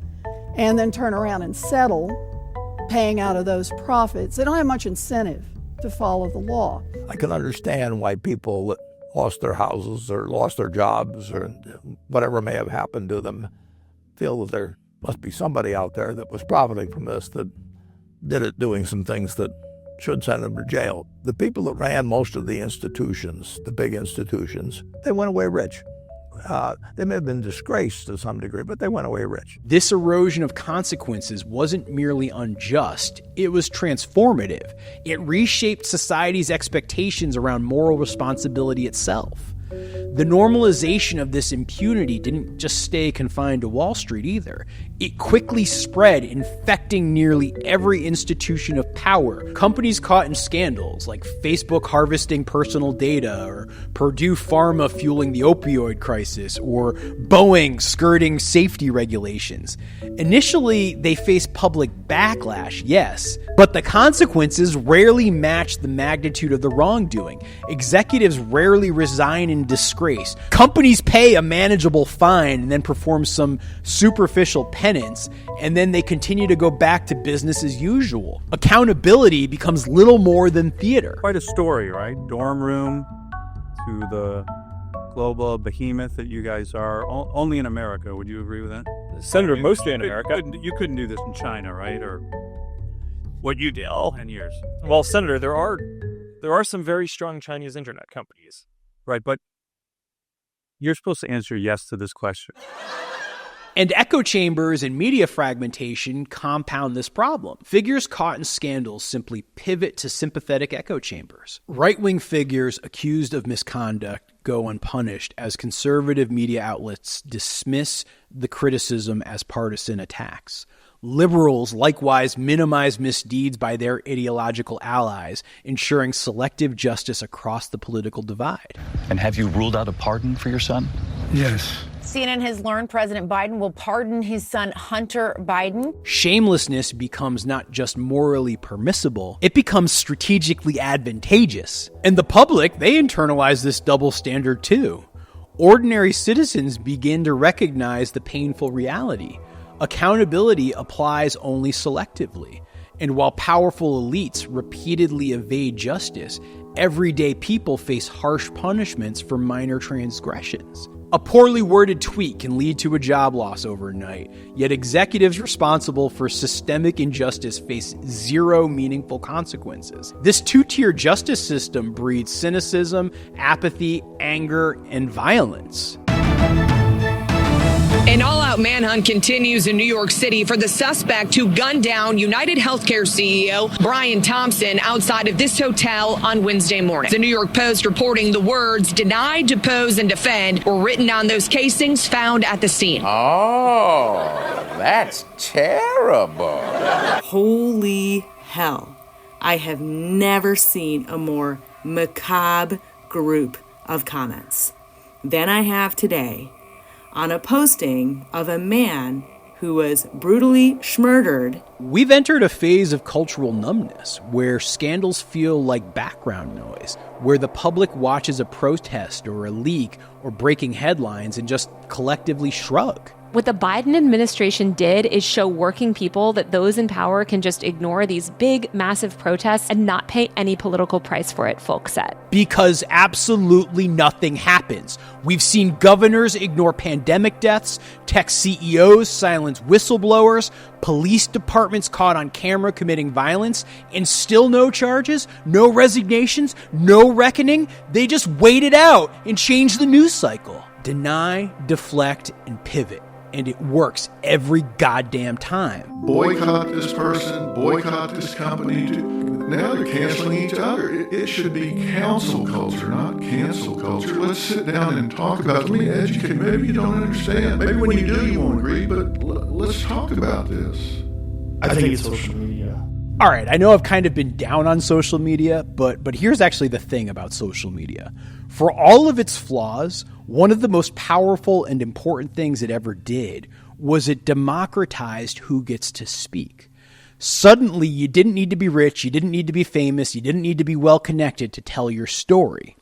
and then turn around and settle, paying out of those profits, they don't have much incentive to follow the law. I can understand why people lost their houses or lost their jobs or whatever may have happened to them feel that there must be somebody out there that was profiting from this, that did it doing some things that should send them to jail. The people that ran most of the institutions, the big institutions, they went away rich. They may have been disgraced to some degree, but they went away rich. This erosion of consequences wasn't merely unjust, it was transformative. It reshaped society's expectations around moral responsibility itself. The normalization of this impunity didn't just stay confined to Wall Street either. It quickly spread, infecting nearly every institution of power. Companies caught in scandals like Facebook harvesting personal data, or Purdue Pharma fueling the opioid crisis, or Boeing skirting safety regulations. Initially, they faced public backlash, yes, but the consequences rarely matched the magnitude of the wrongdoing. Executives rarely resign in disgrace. Companies pay a manageable fine and then perform some superficial penance, and then they continue to go back to business as usual. Accountability becomes little more than theater. Quite a story, right? Dorm room to the global behemoth that you guys are, only in America. Would you agree with that? Senator, mostly in America. You couldn't do this in China, right? Or what you did 10 years. Well, Senator, there are some very strong Chinese internet companies. Right, but you're supposed to answer yes to this question. And echo chambers and media fragmentation compound this problem. Figures caught in scandals simply pivot to sympathetic echo chambers. Right-wing figures accused of misconduct go unpunished as conservative media outlets dismiss the criticism as partisan attacks. Liberals likewise minimize misdeeds by their ideological allies, ensuring selective justice across the political divide. And have you ruled out a pardon for your son? Yes. CNN has learned President Biden will pardon his son Hunter Biden. Shamelessness becomes not just morally permissible, it becomes strategically advantageous. And the public, they internalize this double standard too. Ordinary citizens begin to recognize the painful reality. Accountability applies only selectively. And while powerful elites repeatedly evade justice, everyday people face harsh punishments for minor transgressions. A poorly worded tweet can lead to a job loss overnight, yet executives responsible for systemic injustice face zero meaningful consequences. This two-tier justice system breeds cynicism, apathy, anger, and violence. An all-out manhunt continues in New York City for the suspect who gunned down United Healthcare CEO Brian Thompson outside of this hotel on Wednesday morning. The New York Post reporting the words "deny, depose, and defend" were written on those casings found at the scene. Oh, that's terrible. Holy hell. I have never seen a more macabre group of comments than I have today on a posting of a man who was brutally schmurdered. We've entered a phase of cultural numbness where scandals feel like background noise, where the public watches a protest or a leak or breaking headlines and just collectively shrug. What the Biden administration did is show working people that those in power can just ignore these big, massive protests and not pay any political price for it, folks said. Because absolutely nothing happens. We've seen governors ignore pandemic deaths, tech CEOs silence whistleblowers, police departments caught on camera committing violence, and still no charges, no resignations, no reckoning. They just wait it out and change the news cycle. Deny, deflect, and pivot. And it works every goddamn time. Boycott this person, boycott this company. Now they're canceling each other. It should be counsel culture, not cancel culture. Let's sit down and talk about it. Let me educate. Maybe you don't understand. Maybe when you do, you won't agree, but let's talk about this. I think it's social media. All right, I know I've kind of been down on social media, but here's actually the thing about social media. For all of its flaws, one of the most powerful and important things it ever did was it democratized who gets to speak. Suddenly, you didn't need to be rich, you didn't need to be famous, you didn't need to be well-connected to tell your story.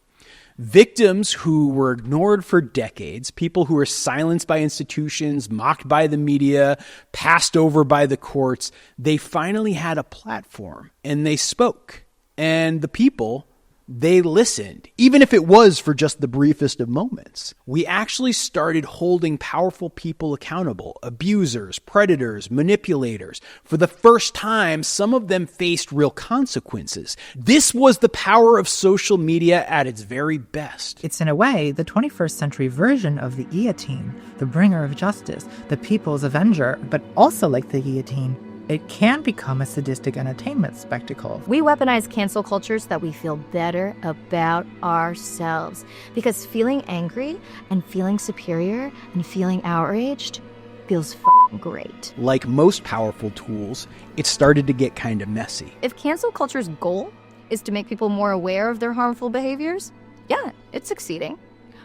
Victims who were ignored for decades, people who were silenced by institutions, mocked by the media, passed over by the courts, they finally had a platform and they spoke. And the people, they listened, even if it was for just the briefest of moments. We actually started holding powerful people accountable, abusers, predators, manipulators. For the first time, some of them faced real consequences. This was the power of social media at its very best. It's in a way the 21st century version of the guillotine, the bringer of justice, the people's avenger, but also like the guillotine, it can become a sadistic entertainment spectacle. We weaponize cancel culture so that we feel better about ourselves. Because feeling angry and feeling superior and feeling outraged feels f***ing great. Like most powerful tools, it started to get kind of messy. If cancel culture's goal is to make people more aware of their harmful behaviors, yeah, it's succeeding.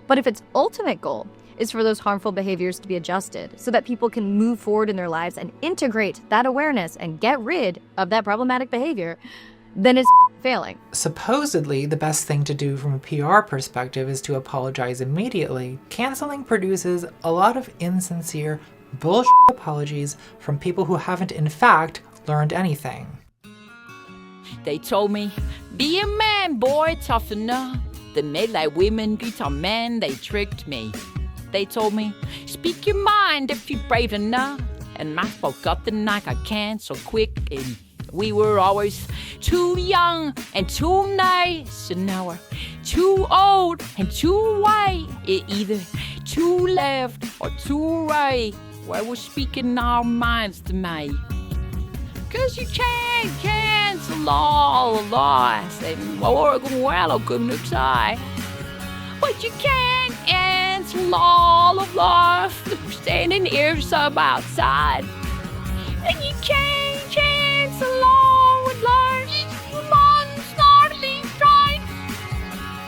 But if its ultimate goal is for those harmful behaviors to be adjusted so that people can move forward in their lives and integrate that awareness and get rid of that problematic behavior, then it's failing. Supposedly, the best thing to do from a PR perspective is to apologize immediately. Canceling produces a lot of insincere, bullshit apologies from people who haven't, in fact, learned anything. They told me, be a man, boy, toughen up. They made like women beat on men, they tricked me. They told me, speak your mind if you're brave enough. And I spoke up the night I can so quick. And we were always too young and too nice. And now we're too old and too white. Either too left or too right. Well, we're speaking our minds tonight. Cause you can't cancel all the loss. And Oregon well couldn't try. But you can't cancel all of loss. Standing here some outside. And you can't cancel all of loss. Months not leave right.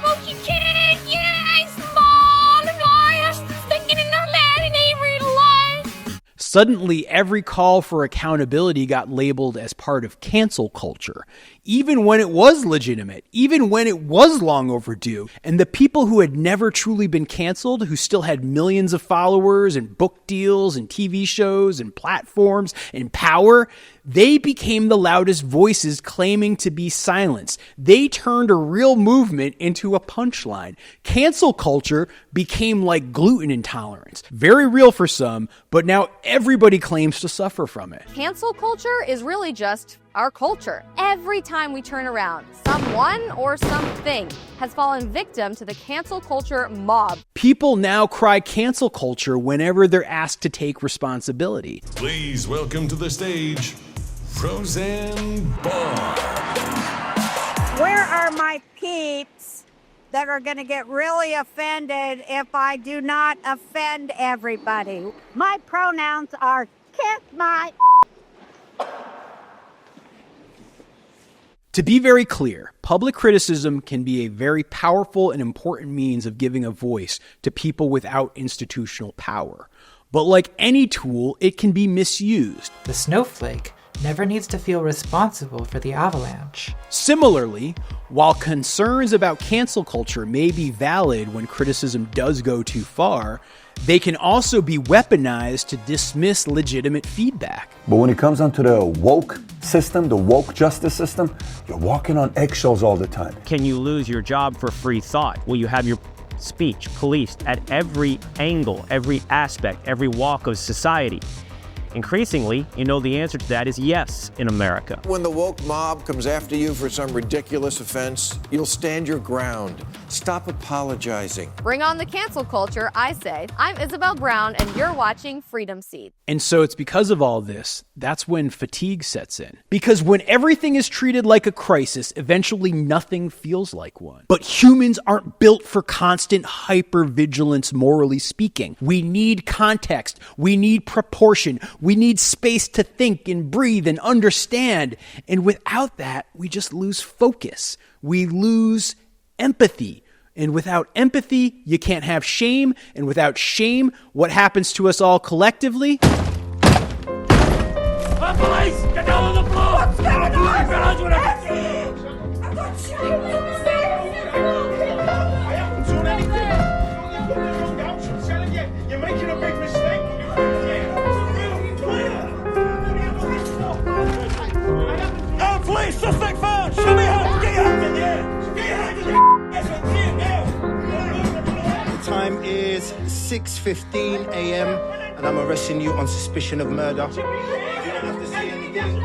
Well, you can't cancel all of loss. Thinking in our land and every life. Suddenly, every call for accountability got labeled as part of cancel culture, even when it was legitimate, even when it was long overdue. And the people who had never truly been canceled, who still had millions of followers and book deals and TV shows and platforms and power, they became the loudest voices claiming to be silenced. They turned a real movement into a punchline. Cancel culture became like gluten intolerance. Very real for some, but now everybody claims to suffer from it. Cancel culture is really just our culture. Every time we turn around, someone or something has fallen victim to the cancel culture mob. People now cry cancel culture whenever they're asked to take responsibility. Please welcome to the stage, Roseanne Barr. Where are my peeps that are going to get really offended if I do not offend everybody? My pronouns are kiss my. To be very clear, public criticism can be a very powerful and important means of giving a voice to people without institutional power. But like any tool, it can be misused. The snowflake never needs to feel responsible for the avalanche. Similarly, while concerns about cancel culture may be valid when criticism does go too far, they can also be weaponized to dismiss legitimate feedback. But when it comes onto the woke system, the woke justice system, you're walking on eggshells all the time. Can you lose your job for free thought? Will you have your speech policed at every angle, every aspect, every walk of society? Increasingly, the answer to that is yes in America. When the woke mob comes after you for some ridiculous offense, you'll stand your ground. Stop apologizing. Bring on the cancel culture, I say. I'm Isabel Brown, and you're watching Freedom Seat. And so it's because of all this, that's when fatigue sets in. Because when everything is treated like a crisis, eventually nothing feels like one. But humans aren't built for constant hypervigilance, morally speaking. We need context. We need proportion. We need space to think and breathe and understand. And without that, we just lose focus. We lose empathy. And without empathy, you can't have shame. And without shame, what happens to us all collectively? Police! Get down on the floor! What's going on? I'm not shooting. You're making a big mistake. Police, suspect found! Show me how! Get your hands in the air! Get your hands in the air! The time is 6:15 a.m. and I'm arresting you on suspicion of murder. You don't have to say anything.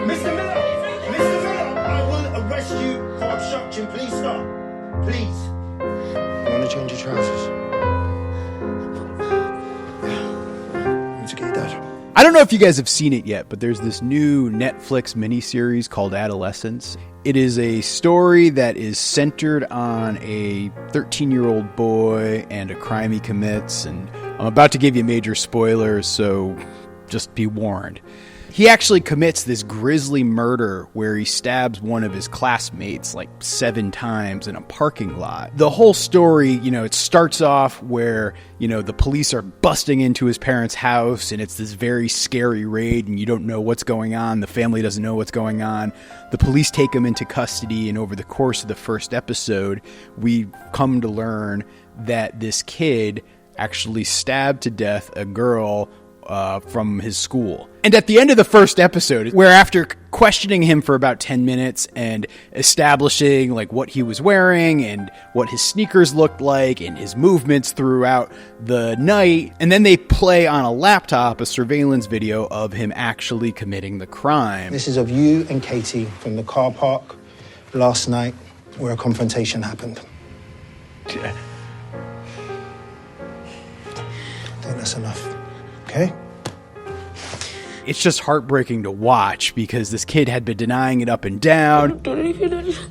Mr. Miller, I will arrest you for obstruction. Please stop. Please. You want to change your trousers? Let's get that. I don't know if you guys have seen it yet, but there's this new Netflix miniseries called Adolescence. It is a story that is centered on a 13-year-old boy and a crime he commits, and I'm about to give you major spoilers, so just be warned. He actually commits this grisly murder where he stabs one of his classmates like 7 times in a parking lot. The whole story, it starts off where, the police are busting into his parents' house and it's this very scary raid and you don't know what's going on. The family doesn't know what's going on. The police take him into custody, and over the course of the first episode, we come to learn that this kid actually stabbed to death a girl from his school. And at the end of the first episode, where after questioning him for about 10 minutes and establishing like what he was wearing and what his sneakers looked like and his movements throughout the night, and then they play on a laptop a surveillance video of him actually committing the crime. This is of you and Katie from the car park last night where a confrontation happened. Yeah. I think that's enough. Okay? It's just heartbreaking to watch because this kid had been denying it up and down. I just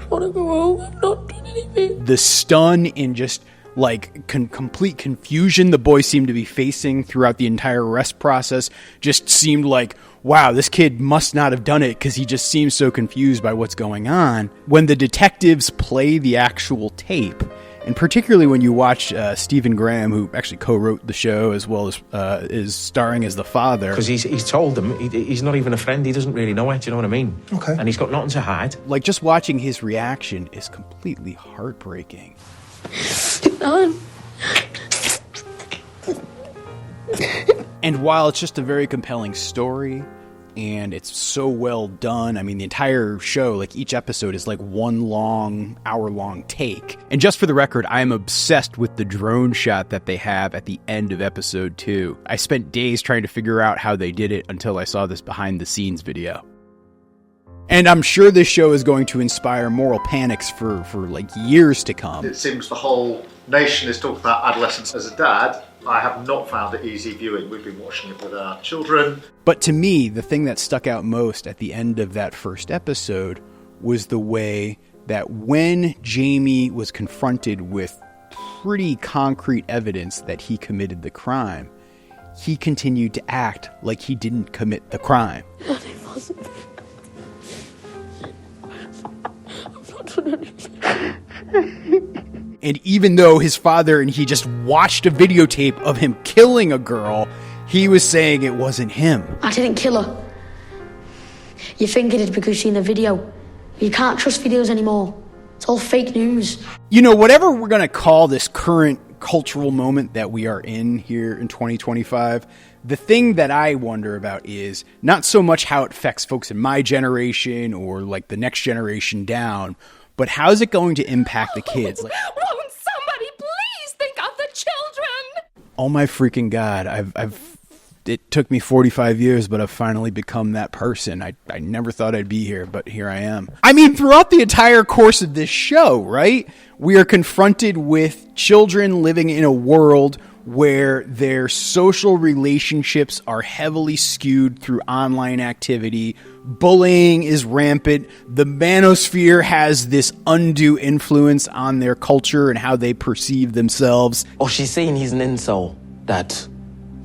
want to go home. I'm not doing anything. The stun and just like complete confusion the boy seemed to be facing throughout the entire arrest process just seemed like, wow, this kid must not have done it because he just seems so confused by what's going on. When the detectives play the actual tape, and particularly when you watch Stephen Graham, who actually co-wrote the show as well as is starring as the father. Because he's told them he's not even a friend. He doesn't really know it. Do you know what I mean? Okay. And he's got nothing to hide. Like, just watching his reaction is completely heartbreaking. And while it's just a very compelling story, and it's so well done. I mean, the entire show, like each episode is like one long, hour-long take. And just for the record, I am obsessed with the drone shot that they have at the end of episode 2. I spent days trying to figure out how they did it until I saw this behind-the-scenes video. And I'm sure this show is going to inspire moral panics for like years to come. It seems the whole nation is talking about adolescence. As a dad, I have not found it easy viewing. We've been watching it with our children. But to me, the thing that stuck out most at the end of that first episode was the way that when Jamie was confronted with pretty concrete evidence that he committed the crime, he continued to act like he didn't commit the crime. wasn't. I've not done anything. And even though his father and he just watched a videotape of him killing a girl, he was saying it wasn't him. I didn't kill her. You think it is because you've seen the video. You can't trust videos anymore. It's all fake news. You know, whatever we're going to call this current cultural moment that we are in here in 2025, the thing that I wonder about is not so much how it affects folks in my generation or like the next generation down, but how's it going to impact the kids? Like, Won't somebody please think of the children? oh my freaking God, it took me 45 years, but I've finally become that person. I never thought I'd be here, but here I am. I mean, throughout the entire course of this show, right? We are confronted with children living in a world where their social relationships are heavily skewed through online activity. Bullying is rampant. The manosphere has this undue influence on their culture and how they perceive themselves. Oh, she's saying he's an incel, Dad.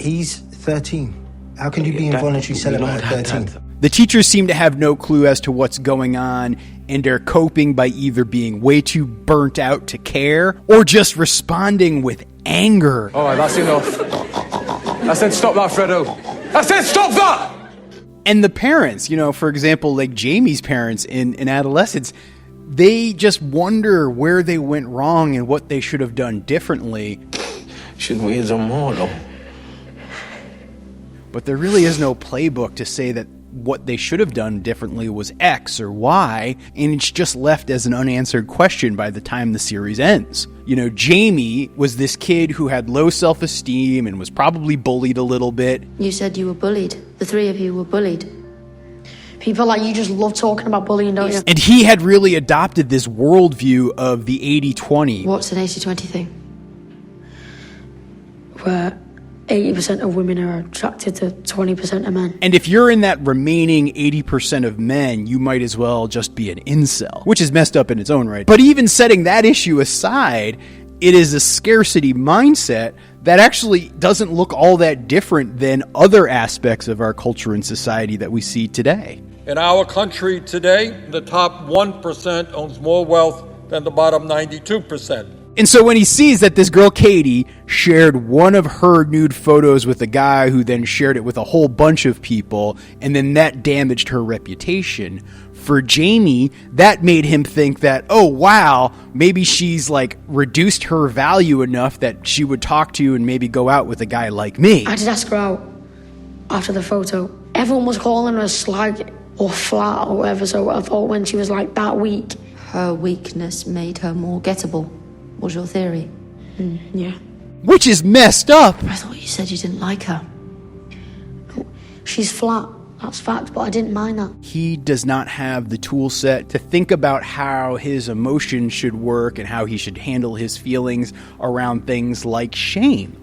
He's 13. How can you be involuntary celibate at 13? The teachers seem to have no clue as to what's going on, and are coping by either being way too burnt out to care or just responding with anger. All right, that's enough. I said stop that, Fredo. I said stop that! And the parents, you know, for example, like Jamie's parents in Adolescence, they just wonder where they went wrong and what they should have done differently. Shouldn't we have done more, though? But there really is no playbook to say that what they should have done differently was X or Y, and it's just left as an unanswered question by the time the series ends. You know, Jamie was this kid who had low self-esteem and was probably bullied a little bit. You said you were bullied. The three of you were bullied. People like you just love talking about bullying, don't you? And he had really adopted this worldview of the 80-20. What's an 80-20 thing? Where 80% of women are attracted to 20% of men. And if you're in that remaining 80% of men, you might as well just be an incel, which is messed up in its own right. But even setting that issue aside, it is a scarcity mindset that actually doesn't look all that different than other aspects of our culture and society that we see today. In our country today, the top 1% owns more wealth than the bottom 92%. And so when he sees that this girl, Katie, shared one of her nude photos with a guy who then shared it with a whole bunch of people, and then that damaged her reputation, for Jamie, that made him think that, oh, wow, maybe she's like reduced her value enough that she would talk to and maybe go out with a guy like me. I did ask her out after the photo. Everyone was calling her a slag or flat or whatever, so I thought when she was like that weak. Her weakness made her more gettable, was your theory? Yeah. Which is messed up. I thought you said you didn't like her. No, she's flat, that's fact, but I didn't mind that. He does not have the tool set to think about how his emotions should work and how he should handle his feelings around things like shame.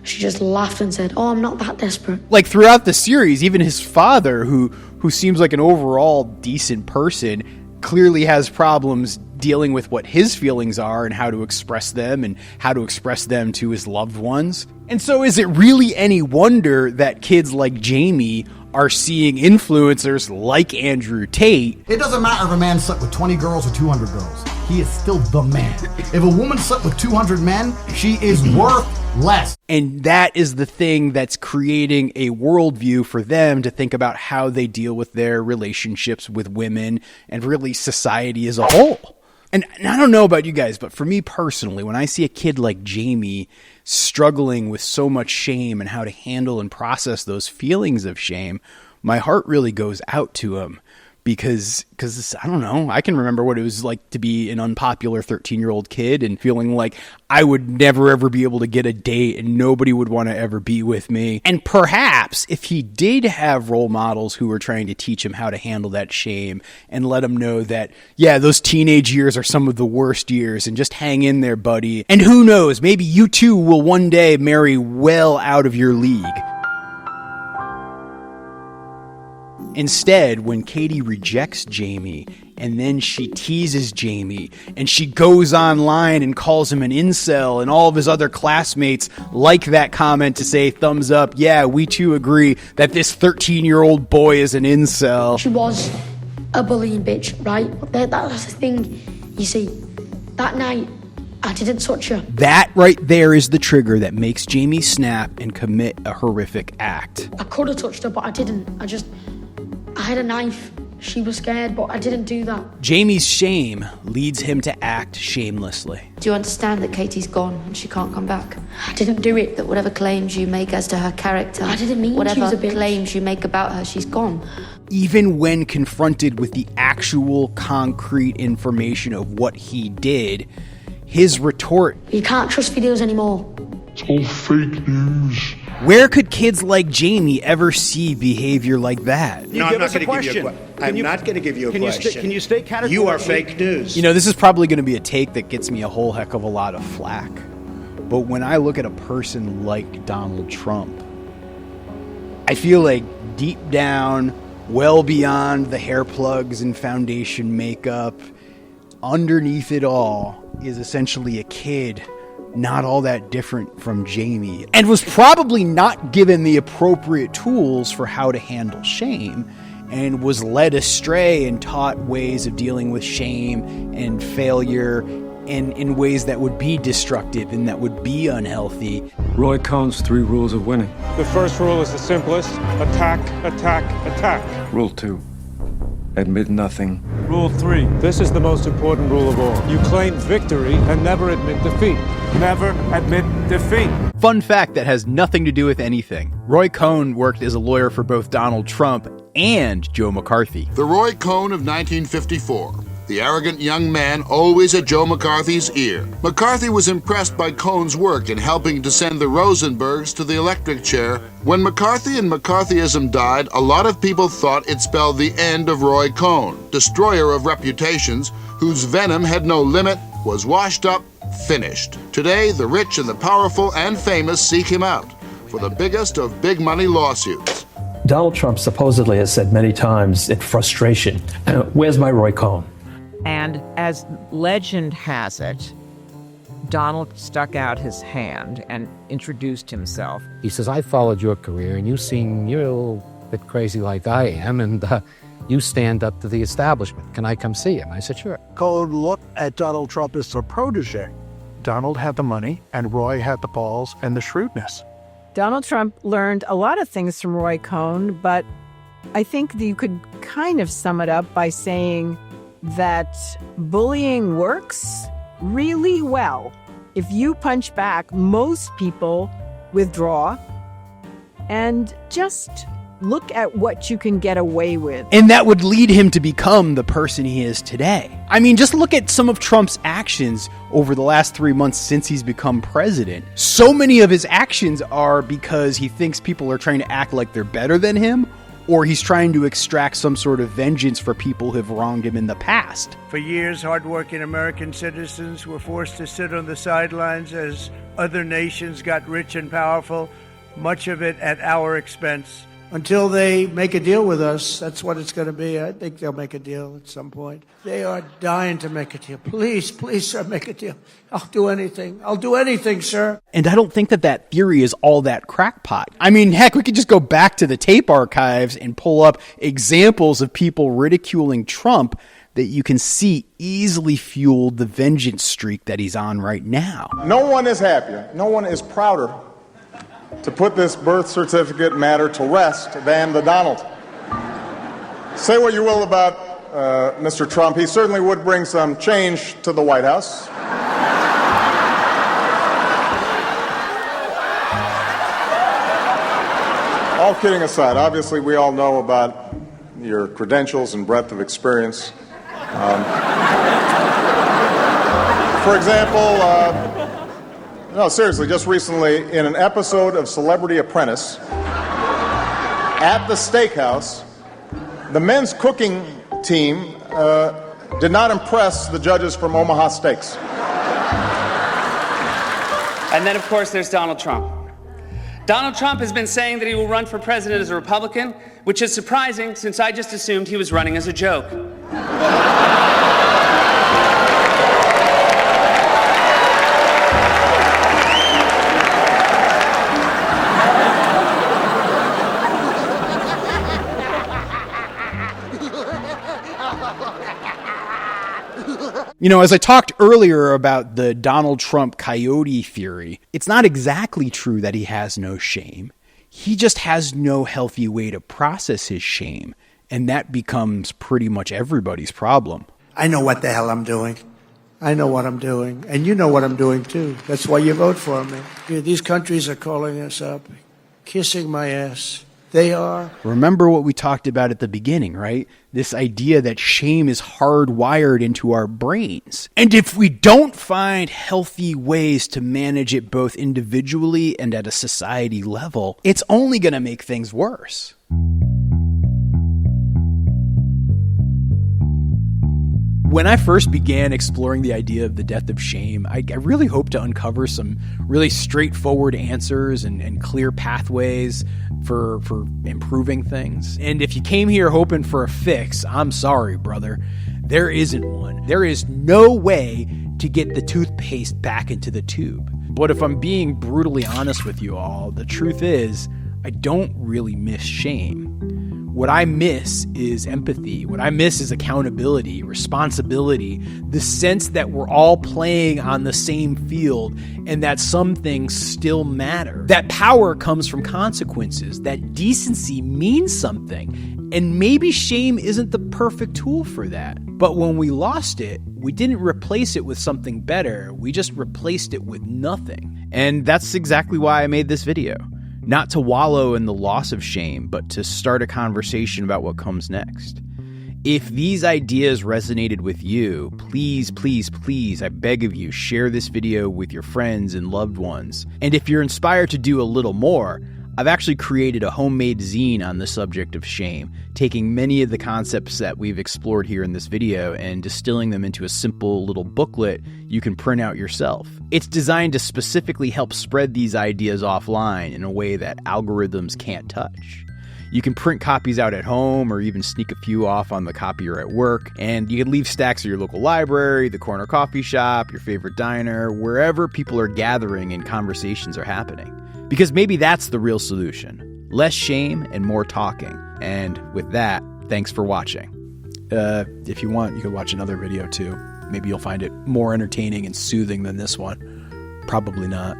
She just laughed and said, oh, I'm not that desperate. Like throughout the series, even his father, who seems like an overall decent person, clearly has problems dealing with what his feelings are and how to express them and how to express them to his loved ones. And so is it really any wonder that kids like Jamie are seeing influencers like Andrew Tate? It doesn't matter if a man slept with 20 girls or 200 girls. He is still the man. If a woman slept with 200 men, she is worth less. And that is the thing that's creating a worldview for them to think about how they deal with their relationships with women and really society as a whole. And I don't know about you guys, but for me personally, when I see a kid like Jamie struggling with so much shame and how to handle and process those feelings of shame, my heart really goes out to him. Because I don't know, I can remember what it was like to be an unpopular 13-year-old kid and feeling like I would never ever be able to get a date and nobody would want to ever be with me. And perhaps if he did have role models who were trying to teach him how to handle that shame and let him know that, yeah, those teenage years are some of the worst years and just hang in there, buddy. And who knows, maybe you too will one day marry well out of your league. Instead, when Katie rejects Jamie and then she teases Jamie, and she goes online and calls him an incel, and all of his other classmates like that comment to say, thumbs up, yeah, we too agree that this 13-year-old boy is an incel. She was a bullying bitch, right? That's the thing, you see. That night, I didn't touch her. That right there is the trigger that makes Jamie snap and commit a horrific act. I could have touched her, but I didn't. I had a knife. She was scared, but I didn't do that. Jamie's shame leads him to act shamelessly. Do you understand that Katie's gone and she can't come back? I didn't do it. That whatever claims you make as to her character, I didn't mean whatever she was a bitch. claims you make about her, she's gone. Even when confronted with the actual concrete information of what he did, his retort, You can't trust videos anymore. It's all fake news. where could kids like Jamie ever see behavior like that? No, I'm not going to give you a question. I'm not going to give you a question. Can you stay categorically? You are fake news. You know, this is probably going to be a take that gets me a whole heck of a lot of flack. But when I look at a person like Donald Trump, I feel like deep down, well beyond the hair plugs and foundation makeup, underneath it all is essentially a kid not all that different from Jamie, and was probably not given the appropriate tools for how to handle shame, and was led astray and taught ways of dealing with shame and failure in ways that would be destructive and that would be unhealthy. Roy Cohn's 3 rules of winning. The first rule is the simplest. Attack, attack, attack. Rule 2. Admit nothing. Rule 3. This is the most important rule of all. You claim victory and never admit defeat. Never admit defeat. Fun fact that has nothing to do with anything. Roy Cohn worked as a lawyer for both Donald Trump and Joe McCarthy. The Roy Cohn of 1954. The arrogant young man always at Joe McCarthy's ear. McCarthy was impressed by Cohn's work in helping to send the Rosenbergs to the electric chair. When McCarthy and McCarthyism died, a lot of people thought it spelled the end of Roy Cohn, destroyer of reputations, whose venom had no limit, was washed up, finished. Today, the rich and the powerful and famous seek him out for the biggest of big money lawsuits. Donald Trump supposedly has said many times in frustration, where's my Roy Cohn? And as legend has it, Donald stuck out his hand and introduced himself. He says, I followed your career, and you seem you're a little bit crazy like I am, and you stand up to the establishment. Can I come see him? I said, sure. Cohn looked at Donald Trump as a protege. Donald had the money, and Roy had the balls and the shrewdness. Donald Trump learned a lot of things from Roy Cohn, but I think that you could kind of sum it up by saying that bullying works really well. If you punch back, most people withdraw and just look at what you can get away with. And that would lead him to become the person he is today. I mean, just look at some of Trump's actions over the last 3 months since he's become president. So many of his actions are because he thinks people are trying to act like they're better than him, or he's trying to extract some sort of vengeance for people who have wronged him in the past. For years, hardworking American citizens were forced to sit on the sidelines as other nations got rich and powerful, much of it at our expense. Until they make a deal with us, that's what it's going to be. I think they'll make a deal at some point. They are dying to make a deal. Please, please, sir, make a deal. I'll do anything. I'll do anything, sir. And I don't think that theory is all that crackpot. I mean, heck, we could just go back to the tape archives and pull up examples of people ridiculing Trump that you can see easily fueled the vengeance streak that he's on right now. No one is happier. No one is prouder to put this birth certificate matter to rest than the Donald. Say what you will about Mr. Trump. He certainly would bring some change to the White House. All kidding aside, obviously we all know about your credentials and breadth of experience. For example, no, seriously, just recently, in an episode of Celebrity Apprentice, at the steakhouse, the men's cooking team did not impress the judges from Omaha Steaks. And then, of course, there's Donald Trump. Donald Trump has been saying that he will run for president as a Republican, which is surprising since I just assumed he was running as a joke. You know, as I talked earlier about the Donald Trump Coyote theory, it's not exactly true that he has no shame. He just has no healthy way to process his shame, and that becomes pretty much everybody's problem. I know what the hell I'm doing. I know what I'm doing, and you know what I'm doing too. That's why you vote for me. These countries are calling us up, kissing my ass. They are. Remember what we talked about at the beginning, right? This idea that shame is hardwired into our brains. And if we don't find healthy ways to manage it both individually and at a society level, it's only going to make things worse. When I first began exploring the idea of the death of shame, I really hoped to uncover some really straightforward answers and clear pathways for improving things. And if you came here hoping for a fix, I'm sorry, brother. There isn't one. There is no way to get the toothpaste back into the tube. But if I'm being brutally honest with you all, the truth is, I don't really miss shame. What I miss is empathy. What I miss is accountability, responsibility, the sense that we're all playing on the same field and that some things still matter. That power comes from consequences, that decency means something, and maybe shame isn't the perfect tool for that. But when we lost it, we didn't replace it with something better. We just replaced it with nothing. And that's exactly why I made this video. Not to wallow in the loss of shame, but to start a conversation about what comes next. If these ideas resonated with you, please, please, please, I beg of you, share this video with your friends and loved ones. And if you're inspired to do a little more, I've actually created a homemade zine on the subject of shame, taking many of the concepts that we've explored here in this video and distilling them into a simple little booklet you can print out yourself. It's designed to specifically help spread these ideas offline in a way that algorithms can't touch. You can print copies out at home or even sneak a few off on the copier at work, and you can leave stacks at your local library, the corner coffee shop, your favorite diner, wherever people are gathering and conversations are happening. Because maybe that's the real solution. Less shame and more talking. And with that, thanks for watching. If you want, you can watch another video too. Maybe you'll find it more entertaining and soothing than this one. Probably not.